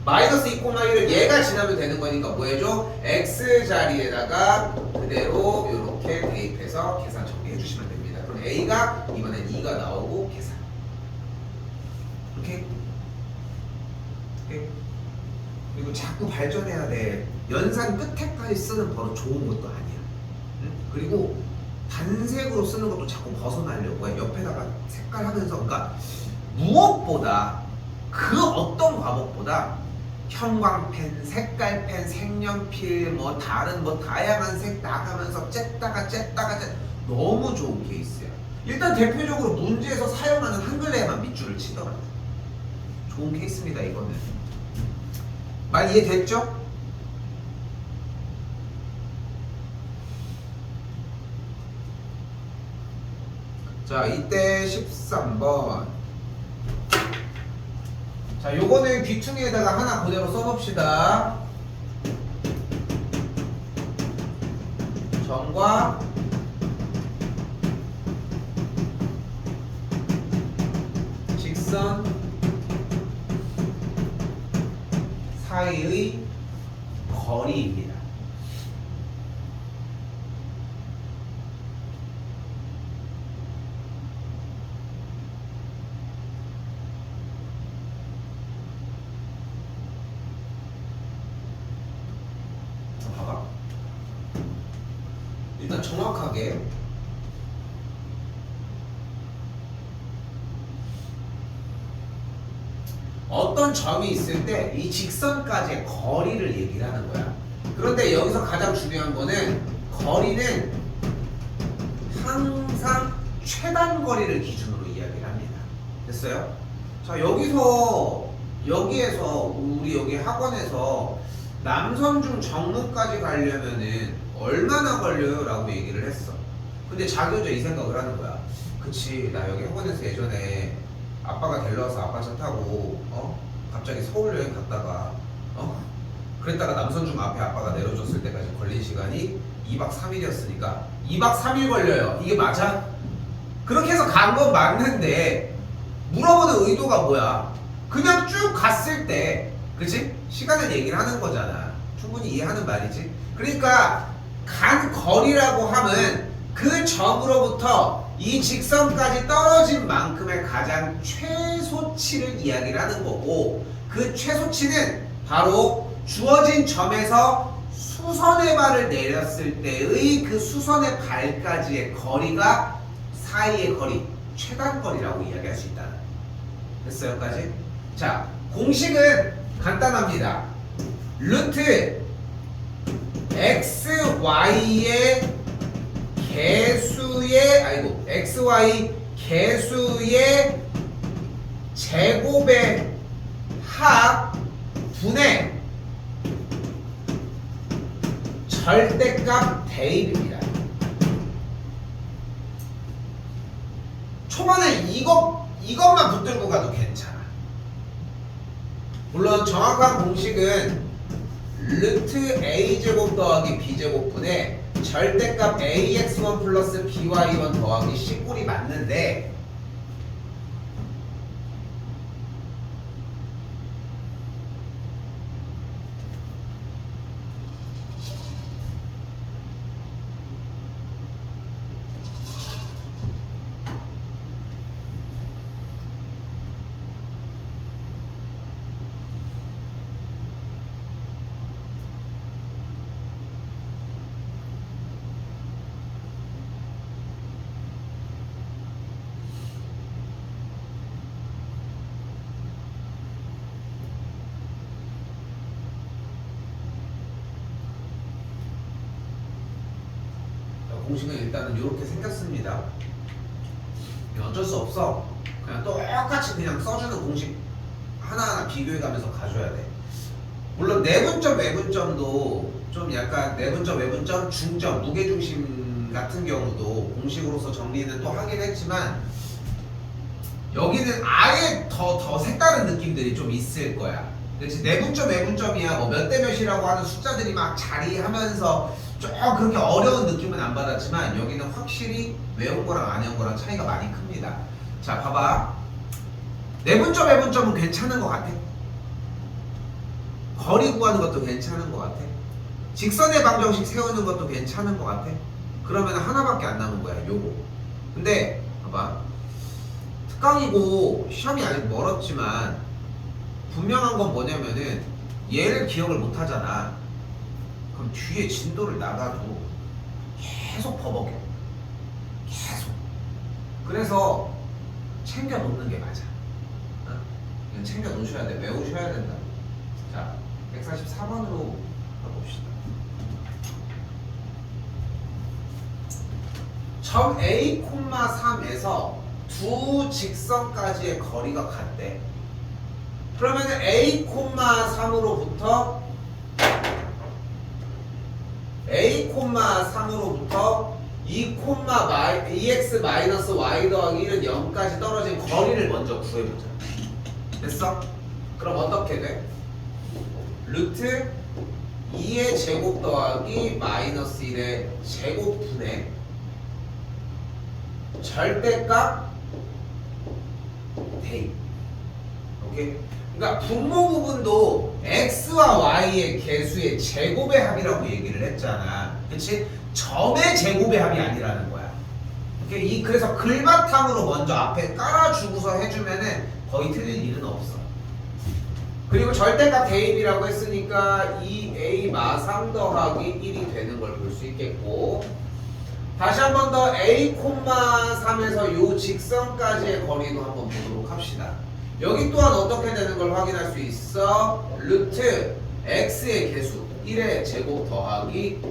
마이너스 2,1을 얘가 지나면 되는 거니까 뭐 해줘? x 자리에다가 그대로 이렇게 대입해서 계산 정리해 주시면 됩니다. 그럼 a가 이번엔 2가 나오고 계산. 오케이? 오케이? 그리고 자꾸 발전해야 돼. 연산 끝에까지 쓰는 버릇 좋은 것도 아니야. 응? 그리고 단색으로 쓰는 것도 자꾸 벗어나려고 해. 옆에다가 색깔 하면서. 그러니까 무엇보다 그 어떤 과목보다 형광펜, 색깔펜, 색연필, 뭐 다른 뭐 다양한 색 나가면서 쨌다가 너무 좋은 케이스야. 일단 대표적으로 문제에서 사용하는 한글레만 밑줄을 치더라고. 좋은 케이스입니다 이거는. 많이 이해됐죠? 자 이때 13번. 자 요거는 귀퉁이에다가 하나 그대로 써봅시다. 점과 직선 사이의 거리입니다. 봐봐. 일단 정확하게 어떤 점이 있을 때 이 직선까지의 거리를 얘기를 하는 거야. 그런데 여기서 가장 중요한 거는 거리는 항상 최단 거리를 기준으로 이야기를 합니다. 됐어요? 자 여기에서 우리 여기 학원에서 남선중 정무까지 가려면은 얼마나 걸려요? 라고 얘기를 했어. 근데 자기 혼자 이 생각을 하는 거야. 그치 나 여기 학원에서 예전에 아빠가 데려와서 아빠 차 타고 갑자기 서울 여행 갔다가 그랬다가 남선중 앞에 아빠가 내려줬을 때까지 걸린 시간이 2박 3일이었으니까 2박 3일 걸려요. 이게 맞아? 그렇게 해서 간 건 맞는데 물어보는 의도가 뭐야? 그냥 쭉 갔을 때, 그치? 시간을 얘기를 하는 거잖아. 충분히 이해하는 말이지. 그러니까 간 거리라고 하면 그 점으로부터 이 직선까지 떨어진 만큼의 가장 최소치를 이야기를 하는 거고, 그 최소치는 바로 주어진 점에서 수선의 발을 내렸을 때의 그 수선의 발까지의 거리가 사이의 거리, 최단거리라고 이야기할 수 있다. 됐어요, 여기까지? 자, 공식은 간단합니다. 루트 xy의 개수의 xy 개수의 제곱의 합 분의 절대값 대입입니다. 초반에 이것만 붙들고 가도 괜찮아. 물론 정확한 공식은 루트 a제곱 더하기 b제곱분의 절대값 ax1 플러스 by1 더하기 c꼴이 맞는데, 공식은 일단은 이렇게 생겼습니다. 어쩔 수 없어. 그냥 똑같이 그냥 써주는 공식 하나하나 비교해가면서 가져야 돼. 물론 내분점, 외분점도 좀 약간 내분점, 외분점, 중점, 무게중심 같은 경우도 공식으로서 정리는 또 하긴 했지만, 여기는 아예 더 색다른 느낌들이 좀 있을 거야. 그렇지? 내분점, 외분점이야 뭐 몇 대 몇이라고 하는 숫자들이 막 자리하면서 좀 그렇게 어려운 느낌은 안 받았지만, 여기는 확실히 외운 거랑 안 외운 거랑 차이가 많이 큽니다. 자, 봐봐. 내분점, 외분점은 괜찮은 것 같아. 거리 구하는 것도 괜찮은 것 같아. 직선의 방정식 세우는 것도 괜찮은 것 같아. 그러면 하나밖에 안 남은 거야, 요거. 근데 봐봐. 특강이고 시험이 아직 멀었지만 분명한 건 뭐냐면은 얘를 기억을 못 하잖아. 그럼 뒤에 진도를 나가도 계속 버벅여. 계속. 그래서 챙겨 놓는 게 맞아. 어? 이건 챙겨 놓으셔야 돼. 외우셔야 된다. 자, 144번으로 가봅시다. 점 A, 3에서 두 직선까지의 거리가 같대. 그러면 A, 3으로부터 A,3으로부터 2x 마이너스 y 더하기 1은 0까지 떨어진 거리를 먼저 구해보자. 됐어? 그럼 어떻게 돼? 루트 2의 제곱 더하기 마이너스 1의 제곱분의 절대값 대입. 오케이? 그러니까 분모 부분도 x와 y의 개수의 제곱의 합이라고 얘기를 했잖아. 그치? 점의 제곱의 합이 아니라는 거야. 오케이? 그래서 글바탕으로 먼저 앞에 깔아주고서 해주면은 거의 틀릴 일은 없어. 그리고 절대값 대입이라고 했으니까 2a 마3 더하기 1이 되는 걸 볼 수 있겠고, 다시 한 번 더 a,3에서 요 직선까지의 거리도 한번 보도록 합시다. 여기 또한 어떻게 되는 걸 확인할 수 있어? 루트 x의 개수 1의 제곱 더하기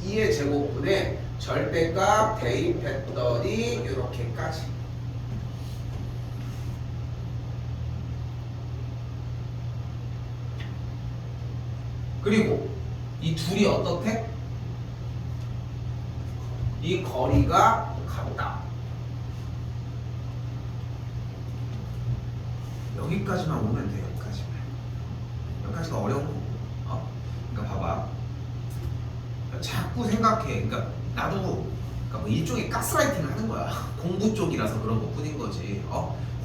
2의 제곱분의 절대값 대입했더니 이렇게까지. 그리고 이 둘이 어떻대? 이 거리가 같다. 여기까지만 오면 돼. 여기까지가 어려운 거고. 그러니까 봐봐. 자꾸 생각해. 그러니까 나도 그러니까 뭐 일종의 가스라이팅을 하는 거야. 공부 쪽이라서 그런 것 뿐인 거지.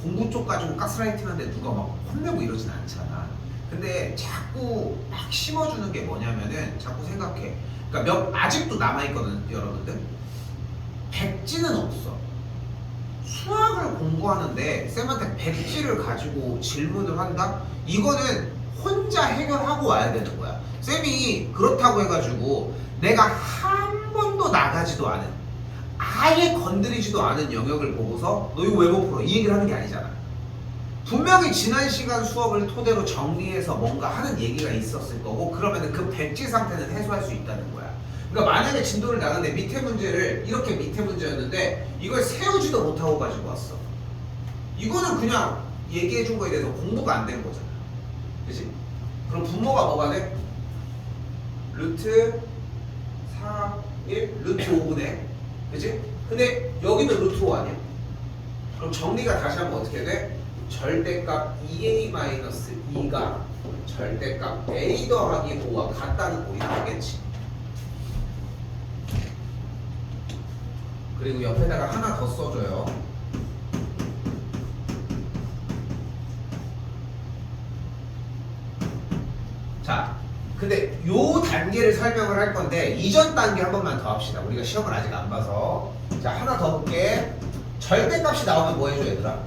공부 쪽 가지고 가스라이팅하는데 누가 막 혼내고 이러진 않잖아. 근데 자꾸 막 심어주는 게 뭐냐면은 자꾸 생각해. 그러니까 아직도 남아있거든 여러분들. 백지는 없어. 수학을 공부하는데 쌤한테 백지를 가지고 질문을 한다? 이거는 혼자 해결하고 와야 되는 거야. 쌤이 그렇다고 해가지고 내가 한 번도 나가지도 않은, 아예 건드리지도 않은 영역을 보고서 너 이거 왜 못 풀어? 이 얘기를 하는 게 아니잖아. 분명히 지난 시간 수업을 토대로 정리해서 뭔가 하는 얘기가 있었을 거고, 그러면은 그 백지 상태는 해소할 수 있다는 거야. 그러니까 만약에 진도를 나가는데 밑에 문제를 이렇게 밑에 문제였는데 이걸 세우지도 못하고 가지고 왔어. 이거는 그냥 얘기해 준 거에 대해서 공부가 안 된 거잖아. 그치? 그럼 분모가 뭐가 돼? 루트 4, 1, 루트 5분의, 그치? 근데 여기는 루트 5 아니야? 그럼 정리가 다시 하면 어떻게 돼? 절대값 2a-2가 절대값 a 더하기 5와 같다는 꼴이 나오겠지. 그리고 옆에다가 하나 더 써줘요. 자, 근데 요 단계를 설명을 할 건데 이전 단계 한 번만 더 합시다. 우리가 시험을 아직 안 봐서. 자, 하나 더 볼게. 절대값이 나오면 뭐 해줘 얘들아?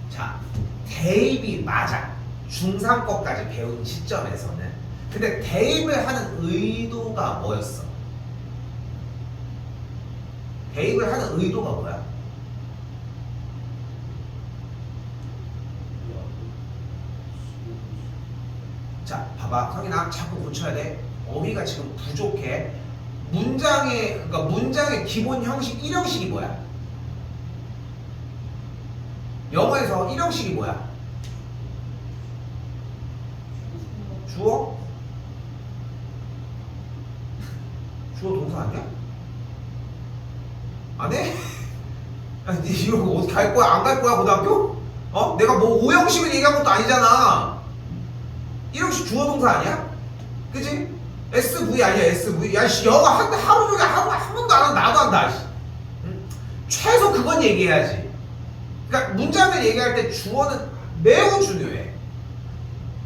자, 대입이 맞아. 중3 거까지 배운 시점에서는. 근데 대입을 하는 의도가 뭐였어? 대입을 하는 의도가 뭐야? 자, 봐봐. 성인아, 자꾸 고쳐야 돼. 어휘가 지금 부족해. 그러니까 문장의 기본 형식 1형식이 뭐야? 영어에서 1형식이 뭐야? 주어? 주어 동사 아니야? 안 해? 아니, 이거 어떻게 갈 거야? 안 갈 거야, 고등학교? 어? 내가 뭐 5형식을 얘기한 것도 아니잖아. 1형식 주어 동사 아니야? 그치? SV 아니야, SV. 야, 씨, 영어 하루 종일 한 번도 안 하면 나도 한다, 씨. 응? 최소 그건 얘기해야지. 그러니까 문장을 얘기할 때 주어는 매우 중요해.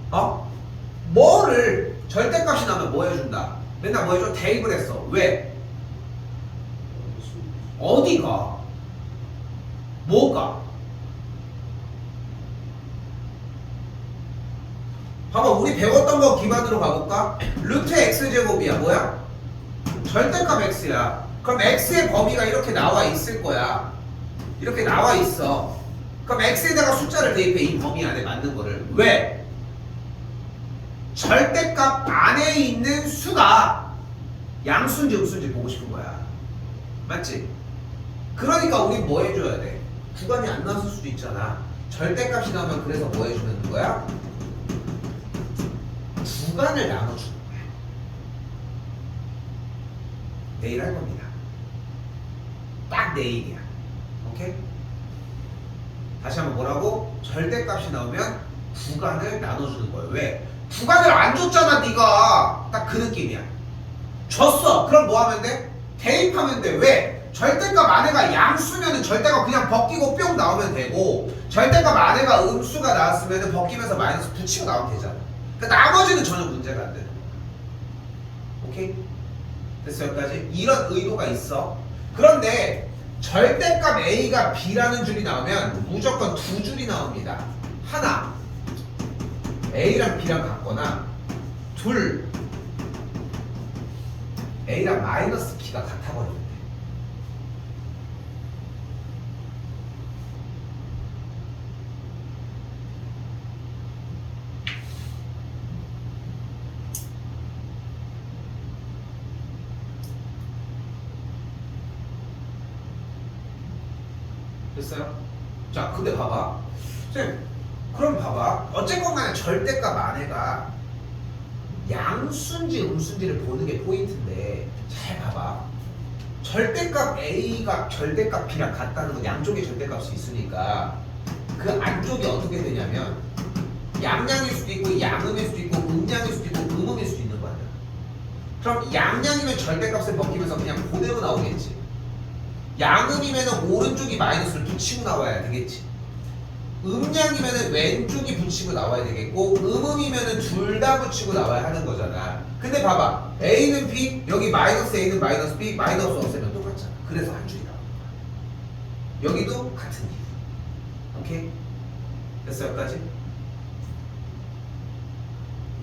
어? 뭐를 절대값이 나면 뭐 해준다? 맨날 뭐 해줘? 대입을 했어. 왜? 어디가? 뭐가? 봐봐, 우리 배웠던 거 기반으로 가볼까? 루트 x제곱이야. 뭐야? 절대값 x야. 그럼 x의 범위가 이렇게 나와 있을 거야. 이렇게 나와 있어. 그럼 x에다가 숫자를 대입해. 이 범위 안에 맞는 거를. 왜? 절대값 안에 있는 수가 양수인지 음수인지 보고 싶은 거야. 맞지? 그러니까 우리 뭐 해줘야 돼? 구간이 안 나왔을 수도 있잖아. 절대값이 나오면 그래서 뭐 해주는 거야? 구간을 나눠주는 거야. 내일 할 겁니다. 딱 내일이야. 오케이? 다시 한번 뭐라고? 절대값이 나오면 구간을 나눠주는 거예요. 왜? 구간을 안 줬잖아, 네가. 딱 그 느낌이야. 줬어. 그럼 뭐 하면 돼? 대입하면 돼. 왜? 절대값 안에가 양수면은 절대값 그냥 벗기고 뿅 나오면 되고, 절대값 안에가 음수가 나왔으면은 벗기면서 마이너스 붙이고 나오면 되잖아. 그러니까 나머지는 전혀 문제가 안 되는 거야. 오케이? 됐어, 여기까지? 이런 의도가 있어. 그런데 절대값 A가 B라는 줄이 나오면 무조건 두 줄이 나옵니다. 하나, A랑 B랑 같거나, 둘, A랑 마이너스 B가 같아버리면 돼. 됐어요? 자, 근데 봐봐. 쌤, 그럼 봐봐. 어쨌건 간에 절대값 안에가 양수인지 음수인지를 보는 게 포인트인데, 잘 봐봐. 절대값 A가 절대값 B랑 같다는 건 양쪽에 절대값이 있으니까 그 안쪽이 어떻게 되냐면 양양일 수도 있고 양음일 수도 있고 음양일 수도 있고 음음일 수도 있는 거 아니야. 그럼 양양이면 절대값을 벗기면서 그냥 그대로 나오겠지. 양음이면은 오른쪽이 마이너스를 붙이고 나와야 되겠지. 음양이면은 왼쪽이 붙이고 나와야 되겠고, 음음이면은 둘 다 붙이고 나와야 하는 거잖아. 근데 봐봐, A는 B, 여기 마이너스 A는 마이너스 B, 마이너스 없애면 똑같잖아. 그래서 한 줄이 나온 거야. 여기도 같은 이유. 오케이? 됐어, 여기까지?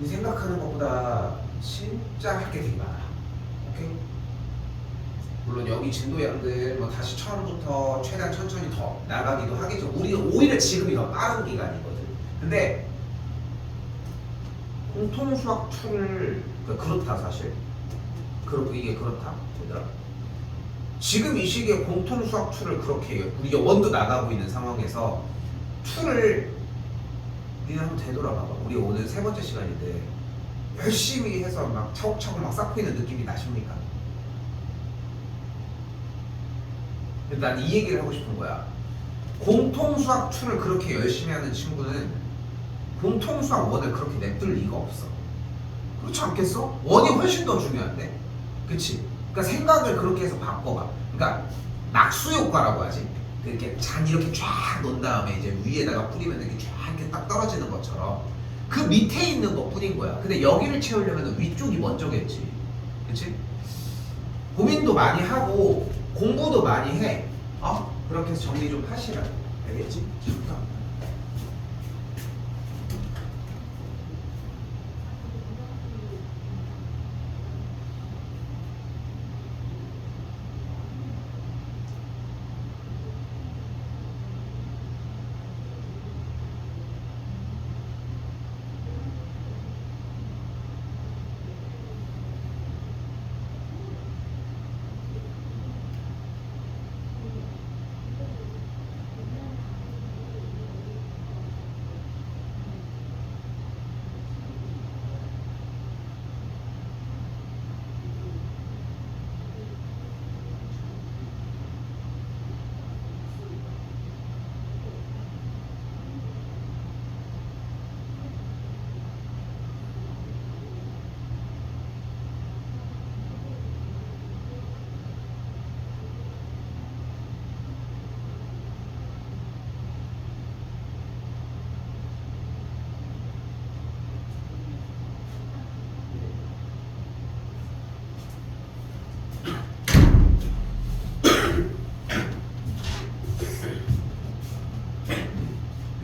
이 생각하는 것보다 진짜 할 게 되게 많아. 오케이? 물론 여기 진도양들 뭐 다시 처음부터 최대한 천천히 더 나가기도 하겠죠. 우리는 오히려 지금이 더 빠른 기간이거든. 근데 공통수학 툴을 그렇다 사실. 그렇고 이게 그렇다. 얘들아. 지금 이 시기에 공통수학 툴을 그렇게 우리가 원도 나가고 있는 상황에서 툴을 니네 한번 되돌아봐봐. 우리 오늘 세 번째 시간인데 열심히 해서 막 차곡차곡 막 쌓고 있는 느낌이 나십니까? 난 이 얘기를 하고 싶은 거야. 공통수학 2를 그렇게 열심히 하는 친구는 공통수학 1을 그렇게 냅둘 리가 없어. 그렇지 않겠어? 1이 훨씬 더 중요한데? 그치? 그러니까 생각을 그렇게 해서 바꿔봐. 그러니까 낙수 효과라고 하지. 이렇게 잔 이렇게 쫙 놓은 다음에 이제 위에다가 뿌리면 이렇게 쫙 이렇게 딱 떨어지는 것처럼 그 밑에 있는 것 뿐인 거야. 근데 여기를 채우려면 위쪽이 먼저겠지. 그치? 고민도 많이 하고 공부도 많이 해. 그렇게 해서 정리 좀 하시라. 알겠지? 좋다.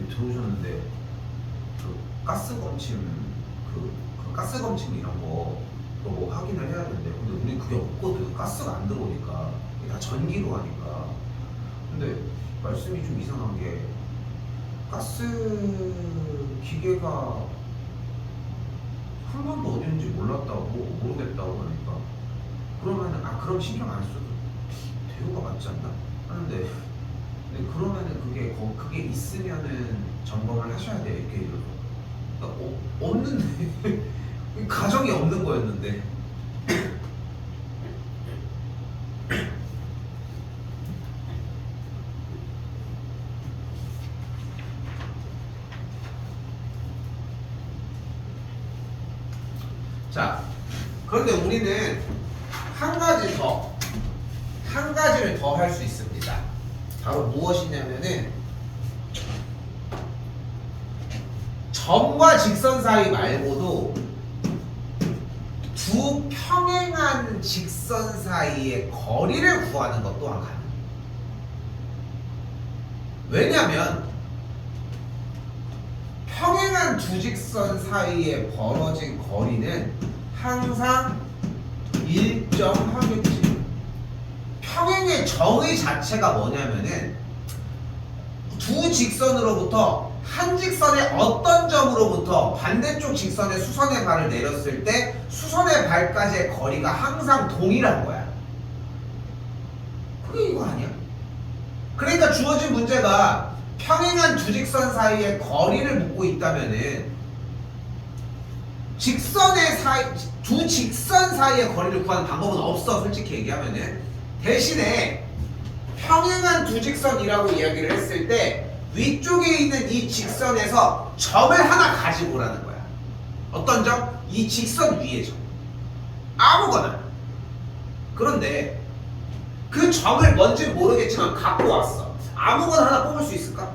들어오셨는데 그 가스 검침 그 가스 검침 이런 거 그거 뭐 확인을 해야 되는데 근데 우리 그게 없거든. 가스가 안 들어오니까 이게 다 전기로 하니까. 근데 말씀이 좀 이상한 게 가스 기계가 한 번도 어디 있는지 몰랐다고 모르겠다고 하니까 그러면은 그럼 신경 안 써도 대우가 맞지 않나 하는데. 근데 그러면은 그게 있으면은 점검을 하셔야 돼요. 이렇게 그러니까 없는데 가정이 없는 거였는데. 자, 그런데 우리는 한 가지를 더 할 수 있습니다. 바로 무엇이냐면은 점과 직선 사이 말고도 두 평행한 직선 사이의 거리를 구하는 것 또한 가능해요. 왜냐면 평행한 두 직선 사이에 벌어진 거리는 항상 일정하겠지. 평행의 정의 자체가 뭐냐면은 두 직선으로부터 한 직선의 어떤 점으로부터 반대쪽 직선의 수선의 발을 내렸을 때 수선의 발까지의 거리가 항상 동일한 거야. 그게 이거 아니야? 그러니까 주어진 문제가 평행한 두 직선 사이의 거리를 묻고 있다면은 두 직선 사이의 거리를 구하는 방법은 없어. 솔직히 얘기하면은. 대신에 평행한 두 직선이라고 이야기를 했을 때 위쪽에 있는 이 직선에서 점을 하나 가지고 오라는 거야. 어떤 점? 이 직선 위의 점. 아무거나. 그런데 그 점을 뭔지는 모르겠지만 갖고 왔어. 아무거나 하나 뽑을 수 있을까?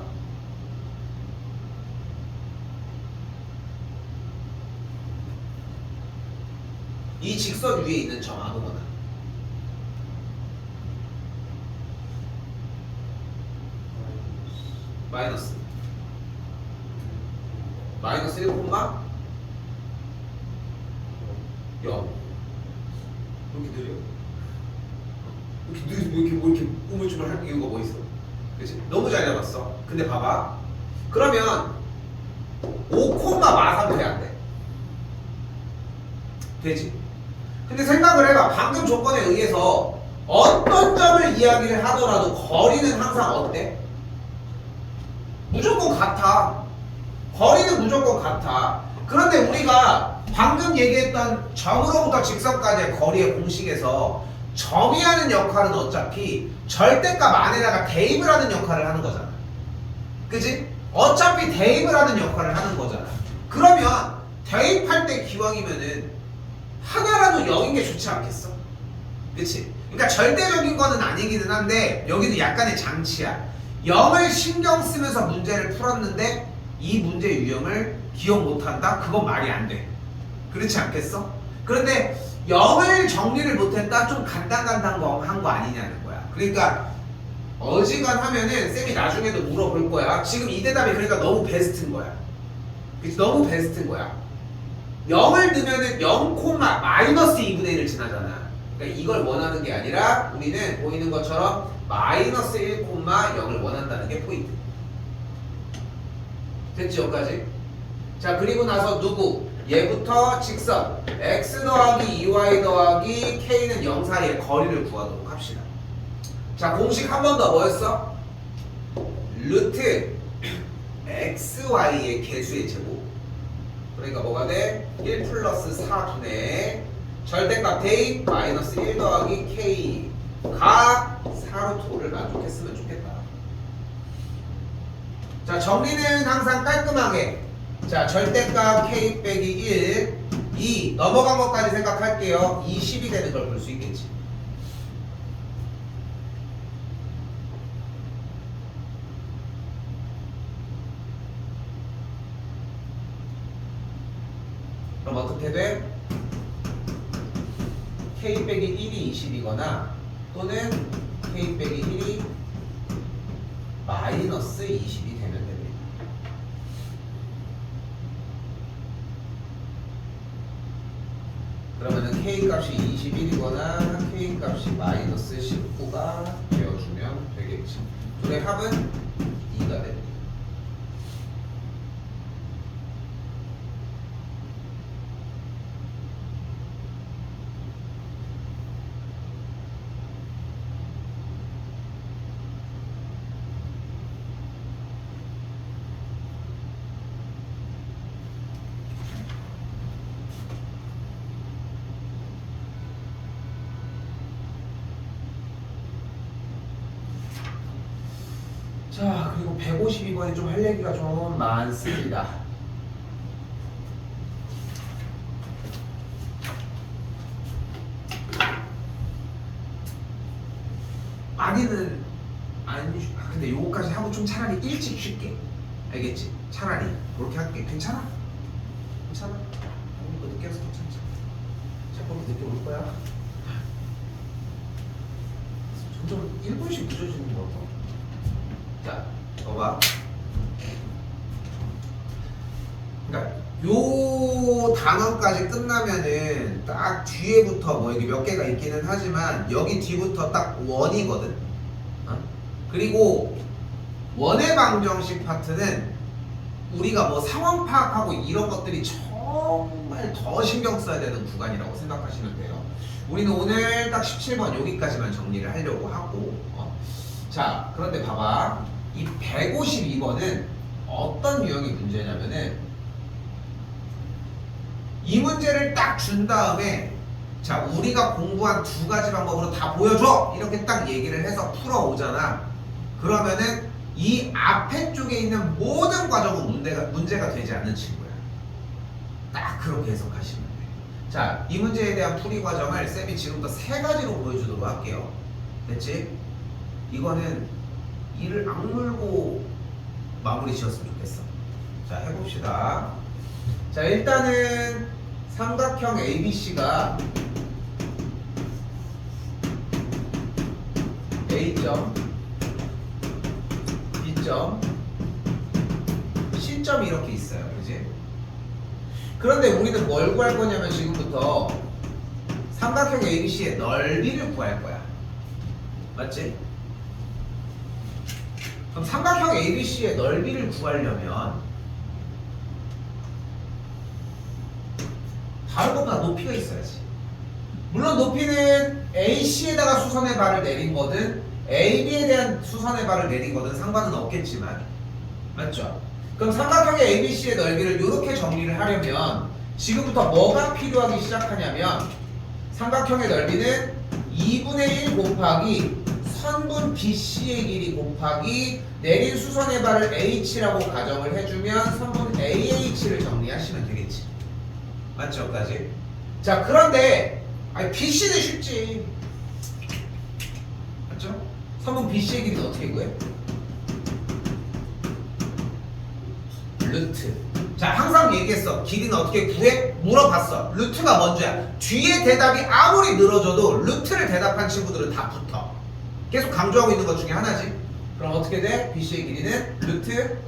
이 직선 위에 있는 점 아무거나. 마이너스 1, 0. 이렇게 느려? 이렇게 뭐 이렇게 우물쭈물 할 이유가 뭐 있어? 그치? 너무 잘 잡았어. 근데 봐봐. 그러면 5, 마3 돼야 돼. 되지? 근데 생각을 해봐. 방금 조건에 의해서 어떤 점을 이야기를 하더라도 거리는 항상 어때? 무조건 같아. 거리는 무조건 같아. 그런데 우리가 방금 얘기했던 점으로부터 직선까지의 거리의 공식에서 점이 하는 역할은 어차피 절대값 안에다가 대입을 하는 역할을 하는 거잖아. 그치? 어차피 대입을 하는 역할을 하는 거잖아. 그러면 대입할 때 기왕이면은 하나라도 0인 게 좋지 않겠어? 그치? 그러니까 절대적인 거는 아니기는 한데 여기도 약간의 장치야. 0을 신경 쓰면서 문제를 풀었는데 이 문제 유형을 기억 못한다? 그건 말이 안 돼. 그렇지 않겠어? 그런데 0을 정리를 못했다? 좀 간당간당한 거 아니냐는 거야. 그러니까 어지간하면은 쌤이 나중에도 물어볼 거야. 지금 이 대답이 그러니까 너무 베스트인 거야. 그치? 너무 베스트인 거야. 0을 넣으면은 0, 마이너스 2분의 1을 지나잖아. 그러니까 이걸 원하는 게 아니라 우리는 보이는 것처럼 마이너스 1, 0을 원한다는 게 포인트. 됐지 여기까지? 자 그리고 나서 누구? 얘부터 직선 x 더하기 2y 더하기 k는 0 사이의 거리를 구하도록 합시다. 자 공식 한 번 더 뭐였어? 루트 xy의 개수의 제곱. 그러니까 뭐가 돼? 1 플러스 4분의 절대값 대입 마이너스 1 더하기 k가 4루트 5를 만족했으면 좋겠다. 자 정리는 항상 깔끔하게. 자 절대값 k 빼기 1 2 넘어간 것까지 생각할게요. 20이 되는 걸 볼 수 있겠지. 그럼 어떻게 돼? k 빼기 1이 20이거나 또는 k 빼기 1이 마이너스 20이 되면 됩니다. 그러면은 k 값이 21이거나 k 값이 마이너스 19가 되어주면 되겠지. 둘의 합은 2가 됩니다. 자 그리고 152번이 좀 할 얘기가 좀 많습니다. 많이는 아니 근데 요거까지 하고 좀 차라리 일찍 쉴게. 알겠지? 차라리 그렇게 할게. 괜찮아? 괜찮아? 이거 늦게 해서 괜찮지? 자꾸 늦게 올 거야. 점점 1분씩 늦어지는 거 같아. 자, 봐봐. 그러니까 요 단원까지 끝나면은 딱 뒤에부터 뭐 여기 몇 개가 있기는 하지만 여기 뒤부터 딱 원이거든. 어? 그리고 원의 방정식 파트는 우리가 뭐 상황 파악하고 이런 것들이 정말 더 신경 써야 되는 구간이라고 생각하시면 돼요. 우리는 오늘 딱 17번 여기까지만 정리를 하려고 하고 자 그런데 봐봐. 이 152번은 어떤 유형의 문제냐면은 이 문제를 딱 준 다음에 자 우리가 공부한 두 가지 방법으로 다 보여줘 이렇게 딱 얘기를 해서 풀어오잖아. 그러면은 이 앞에 쪽에 있는 모든 과정은 문제가 되지 않는 친구야. 딱 그렇게 해석하시면 돼. 자 이 문제에 대한 풀이 과정을 쌤이 지금부터 세 가지로 보여주도록 할게요. 됐지? 이거는 이를 악물고 마무리 지었으면 좋겠어. 자, 해봅시다. 자, 일단은 삼각형 ABC가 A점, B점, C점이 이렇게 있어요. 그지? 그런데 우리는 뭘 구할 거냐면 지금부터 삼각형 ABC의 넓이를 구할 거야. 맞지? 그럼 삼각형 ABC의 넓이를 구하려면 다른 것보다 높이가 있어야지. 물론 높이는 AC에다가 수선의 발을 내린 거든 AB에 대한 수선의 발을 내린 거든 상관은 없겠지만, 맞죠? 그럼 삼각형의 ABC의 넓이를 이렇게 정리를 하려면 지금부터 뭐가 필요하기 시작하냐면 삼각형의 넓이는 2분의 1 곱하기 선분 BC의 길이 곱하기 내린 수선의 발을 H라고 가정을 해주면 선분 AH를 정리하시면 되겠지. 맞죠? 까지? 자, 그런데 아니 BC는 쉽지. 맞죠? 선분 BC의 길이는 어떻게 구해? 루트. 자, 항상 얘기했어. 길이는 어떻게 구해? 물어봤어. 루트가 먼저야. 뒤에 대답이 아무리 늘어져도 루트를 대답한 친구들은 다 붙어. 계속 강조하고 있는 것 중에 하나지. 그럼 어떻게 돼? BC의 길이는 루트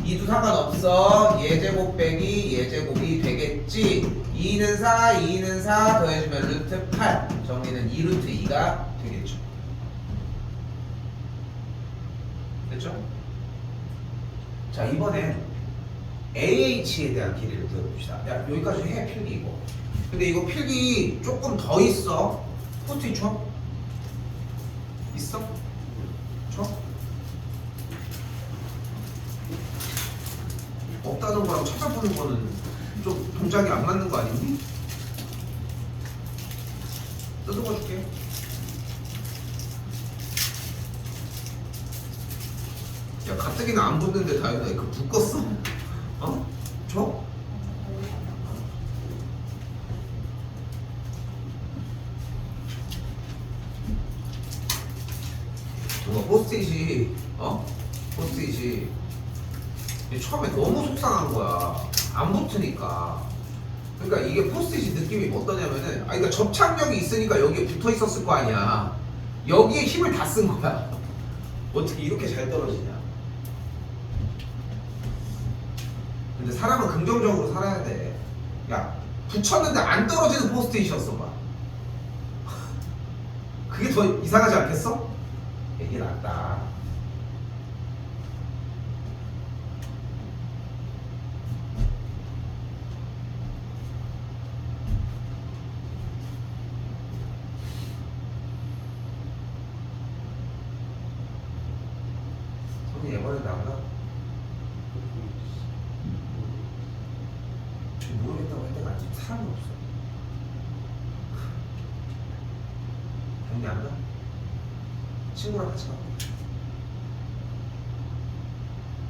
2도 상관없어. 예제곱 빼기 예제곱이 되겠지. 2는 4, 2는 4 더해주면 루트 8. 정리는 2루트 2가 되겠죠. 됐죠? 자, 이번엔 AH에 대한 길이를 구해봅시다. 야, 여기까지 해, 필기 이거. 근데 이거 필기 조금 더 있어. 포트잇 줘? 있어? 줘? 없다는 거랑 찾아보는 거는 좀 동작이 안 맞는 거 아니니? 뜯어봐 줄게. 야, 가뜩이나 안 붙는데 다행이다. 그 붙었어? 어? 줘? 누가 포스트잇이 포스트잇이 처음에 너무 속상한 거야. 안 붙으니까. 그러니까 이게 포스트잇이 느낌이 어떠냐면은 그러니까 접착력이 있으니까 여기에 붙어 있었을 거 아니야. 여기에 힘을 다 쓴 거야. 어떻게 이렇게 잘 떨어지냐. 근데 사람은 긍정적으로 살아야 돼. 야, 붙였는데 안 떨어지는 포스트잇이었어 봐. 그게 더 이상하지 않겠어? 이게 낫다. 손이 예번에 나온다? 모르겠다고 할 때가 아직 사람이 없어. 경리 안 가? 친구랑 같이 가.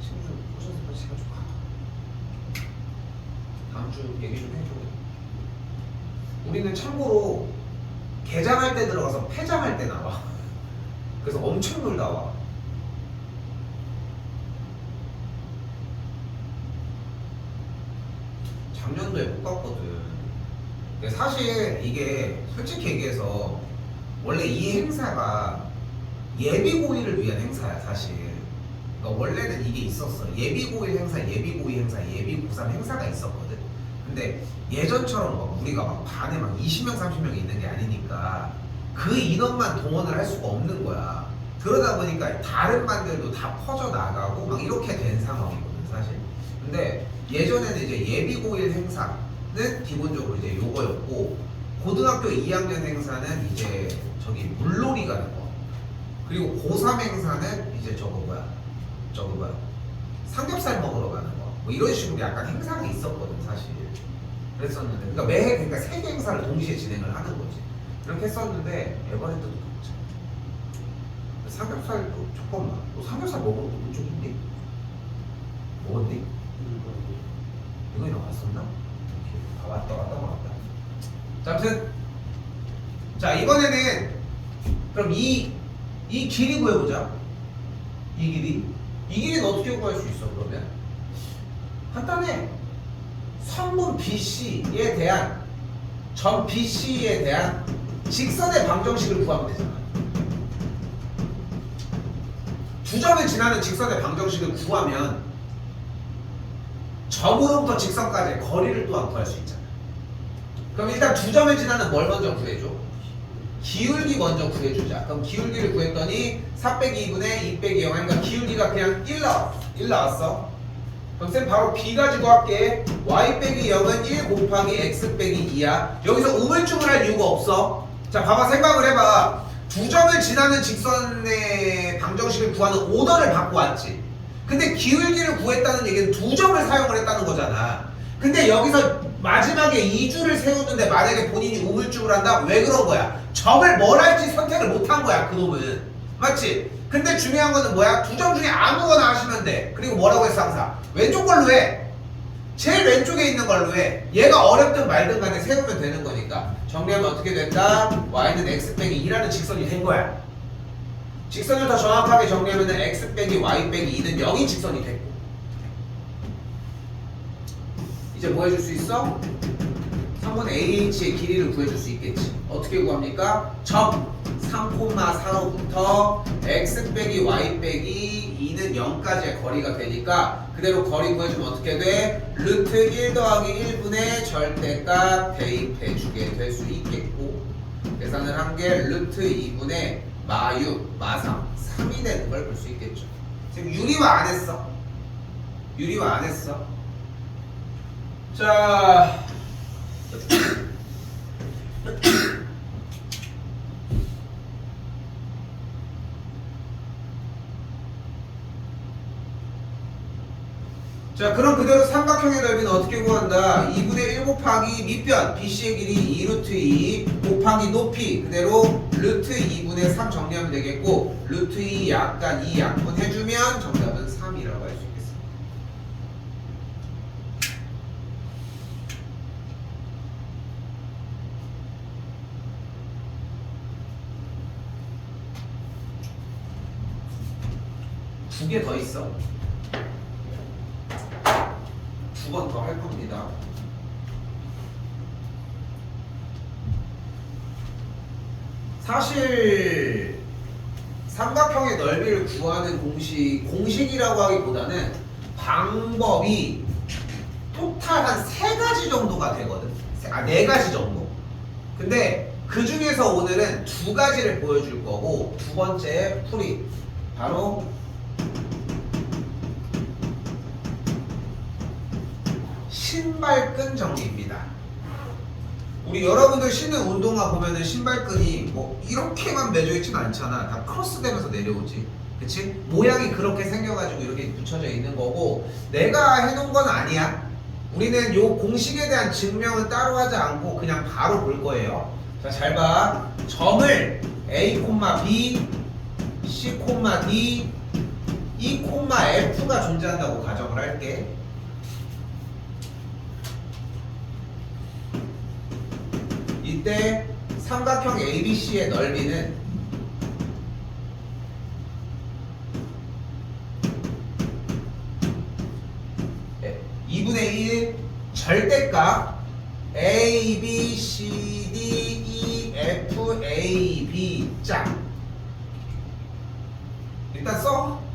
친구 좀 꼬셔서 같이 시간 좀 가. 다음 주 얘기 좀 해줘. 우리는 참고로 개장할 때 들어가서 폐장할 때 나와. 그래서 엄청 놀다 와. 작년도에 못 갔거든. 근데 사실 이게 솔직히 얘기해서 원래 이 행사가 예비고일을 위한 행사야 사실. 그러니까 원래는 이게 있었어. 예비고일 행사, 예비고2 행사, 예비고3 행사가 있었거든. 근데 예전처럼 막 우리가 막 반에 막 20명, 30명 있는 게 아니니까 그 인원만 동원을 할 수가 없는 거야. 그러다 보니까 다른 반들도 다 퍼져 나가고 막 이렇게 된 상황이거든 사실. 근데 예전에는 이제 예비고1 행사는 기본적으로 이제 요거였고, 고등학교 2학년 행사는 이제 저기 물놀이 가는 거, 그리고 고3 행사는 이제 저거 뭐야 삼겹살 먹으러 가는 거, 뭐 이런 식으로 약간 행사가 있었거든 사실. 그랬었는데, 그러니까 매해 그러니까 3개 행사를 동시에 진행을 하는 거지. 이렇게 했었는데 에버랜드도 그렇죠. 삼겹살도 잠깐만, 너 삼겹살 먹으러 온 적 있니? 먹었니? 이거 나왔었나? 왔다. 자, 아무튼 자, 이번에는 그럼 이 길이 구해보자. 이 길이는 어떻게 구할 수 있어 그러면? 간단해. 선분 BC에 대한 점 BC에 대한 직선의 방정식을 구하면 되잖아. 두 점을 지나는 직선의 방정식을 구하면 점으로부터 직선까지의 거리를 또한 구할 수 있잖아. 그럼 일단 두 점을 지나는 뭘 먼저 구해줘? 기울기 먼저 구해주자. 그럼 기울기를 구했더니 4 빼기 2분의 2 빼기 0 하니까 기울기가 그냥 1 나왔어. 그럼 쌤 바로 B 가지고 할게. y 빼기 0은 1 곱하기 x 빼기 2야. 여기서 우물쭈물할 이유가 없어. 자 봐봐, 생각을 해봐. 두 점을 지나는 직선의 방정식을 구하는 오더를 바꿔왔지. 근데 기울기를 구했다는 얘기는 두 점을 사용을 했다는 거잖아. 근데 여기서 마지막에 2주를 세우는데 만약에 본인이 우물쭈물한다? 왜 그런 거야? 점을 뭘 할지 선택을 못한 거야, 그놈은. 맞지? 근데 중요한 거는 뭐야? 두 점 중에 아무거나 하시면 돼. 그리고 뭐라고 했어 항상? 왼쪽 걸로 해. 제일 왼쪽에 있는 걸로 해. 얘가 어렵든 말든 간에 세우면 되는 거니까. 정리하면 어떻게 된다? y는 x 빼기 2라는 직선이 된 거야. 직선을 더 정확하게 정리하면 x 빼기 y 빼기 2는 0인 직선이 됐고. 이제 뭐 해줄 수 있어? 3분 AH의 길이를 구해줄 수 있겠지. 어떻게 구합니까? 점 3,4로부터 x 빼기 y 빼기 2는 0까지의 거리가 되니까 그대로 거리 구해주면 어떻게 돼? 루트 1 더하기 1분의 절대값 대입해주게 될 수 있겠고, 계산을 한 게 루트 2분의 마6, 마3, 3이 되는 걸 볼 수 있겠죠. 지금 유리화 안 했어. 유리화 안 했어. 자, 자, 그럼 그대로 삼각형의 넓이는 어떻게 구한다? 2분의 1 곱하기 밑변 BC의 길이 2루트 2 곱하기 높이 그대로 루트 2분의 3 정리하면 되겠고, 루트 2 약간 2 약분해주면 정답은 3이라고 할 수 있겠습니다. 두 개 더 있어. 두 번 더 할 겁니다. 사실 삼각형의 넓이를 구하는 공식이라고 하기보다는 방법이 토탈 한 3가지 정도가 되거든. 4가지 정도. 근데 그 중에서 오늘은 2가지를 보여줄 거고, 두 번째 풀이 바로 신발끈 정리입니다. 우리 여러분들 신는 운동화 보면은 신발끈이 뭐 이렇게만 매져 있지는 않잖아. 다 크로스 되면서 내려오지. 그치? 모양이 그렇게 생겨가지고 이렇게 붙여져 있는 거고, 내가 해놓은 건 아니야. 우리는 요 공식에 대한 증명은 따로 하지 않고 그냥 바로 볼 거예요. 자, 잘 봐. 점을 A, B, C, D, E, F가 존재한다고 가정을 할게. 이때 삼각형 ABC의 넓이는 2분의 1 절대값 A, B, C, D, E, F, A, B 짝. 일단 써.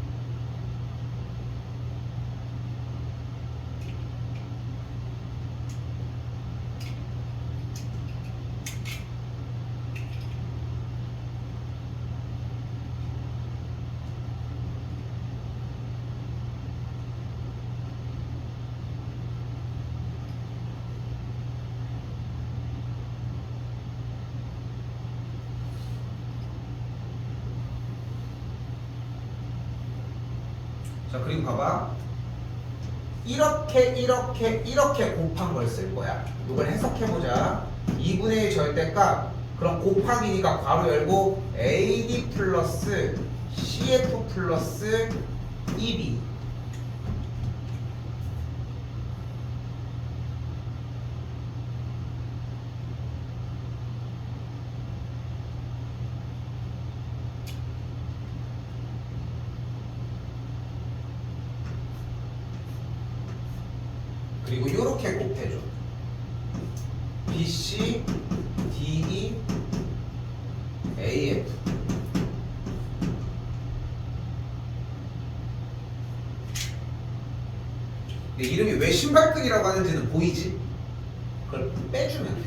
자, 그리고 봐봐. 이렇게 곱한 걸 쓸 거야. 이걸 해석해보자. 2분의 1 절대값. 그럼 곱하기니까 괄호 열고 AD 플러스 CF 플러스 EB. 그리고 이렇게 곱해줘. BC, DE, AF. 이름이 왜 신발끈이라고 하는지는 보이지? 그걸 빼주면 돼.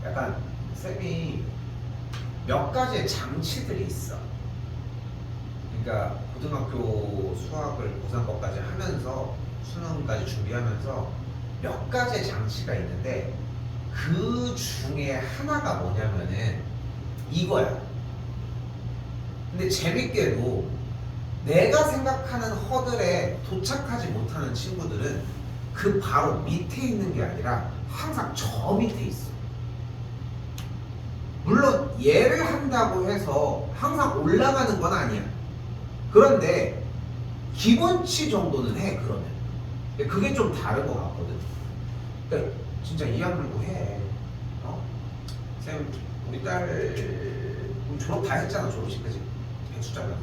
약간 쌤이 몇 가지의 장치들이 있어. 그러니까 고등학교 수학을 고3거까지 하면서 수능까지 준비하면서 몇 가지의 장치가 있는데 그 중에 하나가 뭐냐면은 이거야. 근데 재밌게도 내가 생각하는 허들에 도착하지 못하는 친구들은 그 바로 밑에 있는 게 아니라 항상 저 밑에 있어. 물론 얘를 한다고 해서 항상 올라가는 건 아니야. 그런데 기본치 정도는 해. 그러면 그게 좀 다른 것 같거든. 그러니까 진짜 이악 물고 해. 쌤 우리 딸 졸업 다 했잖아. 졸업식 그지? 배추잖아.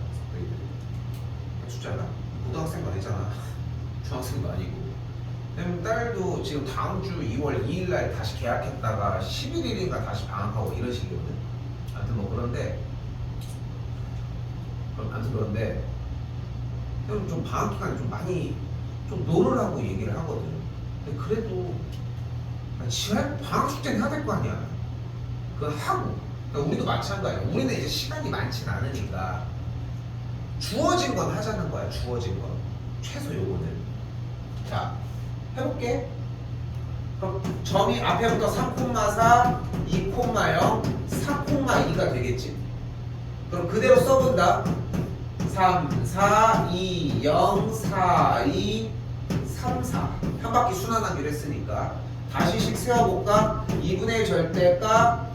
배추잖아. 고등학생도 아니잖아. 중학생도 아니고. 쌤 딸도 지금 다음 주 2월 2일 날 다시 계약했다가 11일인가 다시 방학하고 이런 식이거든. 아무튼 뭐 그런데 좀 방학 기간에 좀 많이 좀 놀으라고 얘기를 하거든. 근데 그래도 지금 방학 축제는 해야 될 거 아니야. 그건 하고. 그러니까 우리도 마찬가지야. 우리는 이제 시간이 많진 않으니까 주어진 건 하자는 거야. 주어진 건 최소 요거는. 자 해볼게. 그럼 점이 앞에부터 3,4, 2,0, 4,2가 되겠지. 그럼 그대로 써본다. 3, 4, 2, 0, 4, 2, 3, 4. 한 바퀴 순환하기로 했으니까 다시씩 세워볼까? 2분의 1 절대값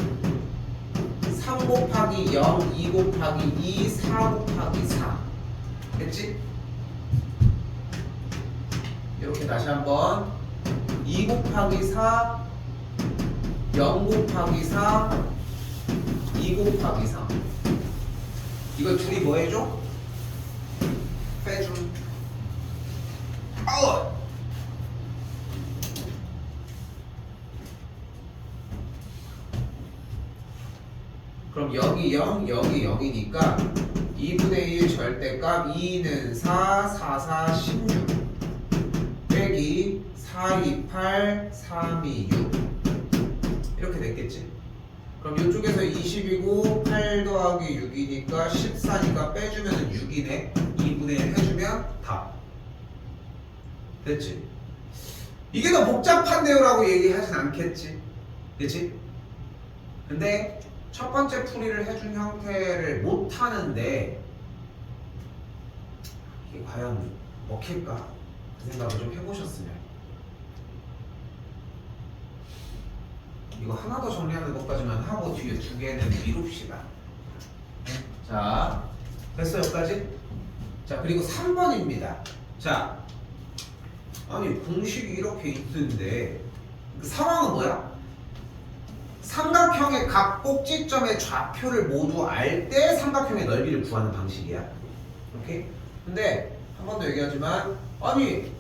3 곱하기 0, 2 곱하기 2, 4 곱하기 4 됐지? 이렇게 다시 한번 2 곱하기 4 0 곱하기 4 2 곱하기 3 이거 둘이 뭐 해줘? 빼줌. 아웃! 그럼 여기 0, 여기 0이니까 2분의 1 절대값 2는 4, 4, 4, 16 빼기 4, 2, 8, 3, 2, 6 이렇게 됐겠지? 그럼 이쪽에서 20이고 8 더하기 6이니까 14니까 빼주면 6이네. 2분의 1 해주면 답. 됐지? 이게 더 복잡한데요 라고 얘기하진 않겠지? 그치? 근데 첫 번째 풀이를 해준 형태를 못하는데 이게 과연 먹힐까? 그 생각을 좀 해보셨으면. 이거 하나 더 정리하는 것까지만 하고 뒤에 두 개는 미룹시다. 자, 됐어 여기까지? 자, 그리고 3번입니다. 자, 아니 공식이 이렇게 있는데 그 상황은 뭐야? 삼각형의 각 꼭지점의 좌표를 모두 알 때 삼각형의 넓이를 구하는 방식이야. 오케이? 근데 한 번 더 얘기하지만 아니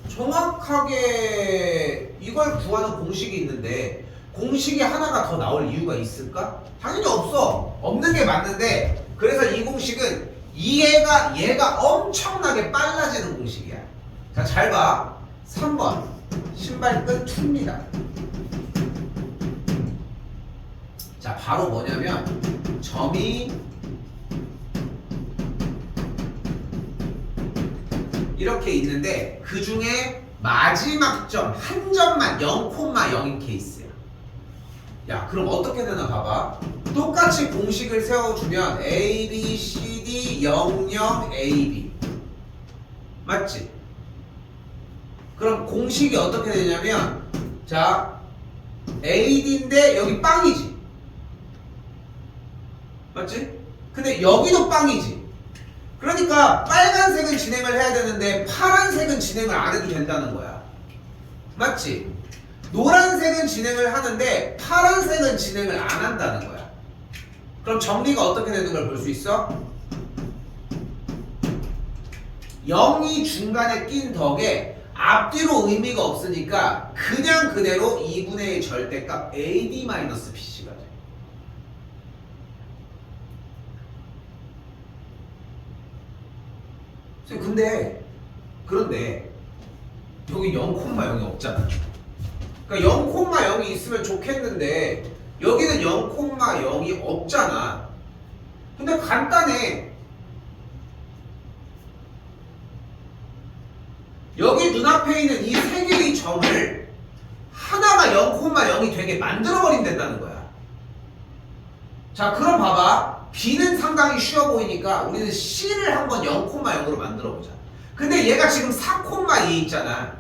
정확하게 이걸 구하는 공식이 있는데 공식이 하나가 더 나올 이유가 있을까? 당연히 없어. 없는 게 맞는데 그래서 이 공식은 얘가 엄청나게 빨라지는 공식이야. 자, 잘 봐. 3번 신발끈 2입니다. 자, 바로 뭐냐면 점이 이렇게 있는데 그 중에 마지막 점 한 점만 0,0인 케이스야. 야, 그럼 어떻게 되나 봐봐. 똑같이 공식을 세워주면 A, B, C, D, 0, 0, A, B 맞지? 그럼 공식이 어떻게 되냐면 자 AD인데 여기 빵이지 맞지? 근데 여기도 빵이지. 그러니까 빨간색은 진행을 해야 되는데 파란색은 진행을 안 해도 된다는 거야. 맞지? 노란색은 진행을 하는데 파란색은 진행을 안 한다는 거야. 그럼 정리가 어떻게 되는 걸 볼 수 있어? 0이 중간에 낀 덕에 앞뒤로 의미가 없으니까 그냥 그대로 2분의 1 절대값 AD-BC가 돼. 그런데 여기 0,0이 없잖아. 그러니까 0,0이 있으면 좋겠는데 여기는 0,0이 없잖아. 근데 간단해. 여기 눈앞에 있는 이 세 개의 점을 하나가 0,0이 되게 만들어버린다는 거야. 자, 그럼 봐봐. B는 상당히 쉬워 보이니까 우리는 C를 한번 0,0으로 만들어보자. 근데 얘가 지금 4,2 있잖아.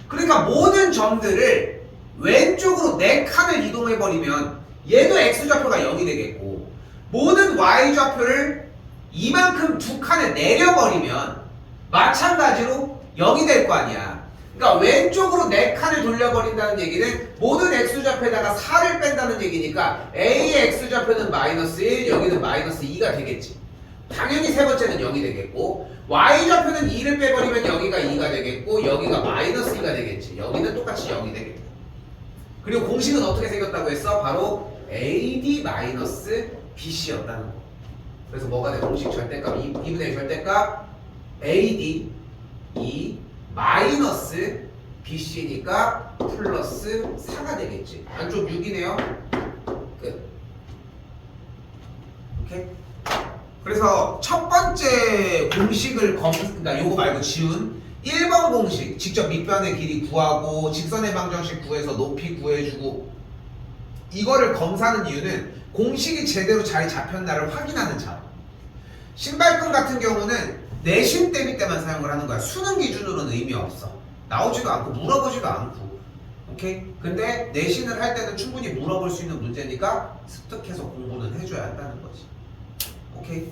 그러니까 모든 점들을 왼쪽으로 4칸을 이동해버리면 얘도 X좌표가 0이 되겠고, 모든 Y좌표를 이만큼 2칸을 내려버리면 마찬가지로 0이 될 거 아니야. 그러니까 왼쪽으로 4칸을 돌려버린다는 얘기는 모든 X좌표에다가 4를 뺀다는 얘기니까 A의 X좌표는 -1, 여기는 -2가 되겠지. 당연히 세 번째는 0이 되겠고, Y좌표는 2를 빼버리면 여기가 2가 되겠고, 여기가 -2가 되겠지. 여기는 똑같이 0이 되겠다. 그리고 공식은 어떻게 생겼다고 했어? 바로 AD-BC였다는 거. 그래서 뭐가 돼? 공식 절대값 2분의 1 절대값 AD 2 마이너스 BC니까 플러스 4가 되겠지. 안쪽 6이네요. 끝. 오케이? 그래서 첫 번째 공식을 그러니까 요거 말고 지운 1번 공식, 직접 밑변의 길이 구하고 직선의 방정식 구해서 높이 구해주고, 이거를 검사하는 이유는 공식이 제대로 자리 잡혔나를 확인하는 차. 신발끈 같은 경우는 내신 대비 때만 사용을 하는 거야. 수능 기준으로는 의미 없어. 나오지도 않고 물어보지도 않고. 오케이? 근데 내신을 할 때는 충분히 물어볼 수 있는 문제니까 습득해서 공부는 해줘야 한다는 거지. 오케이?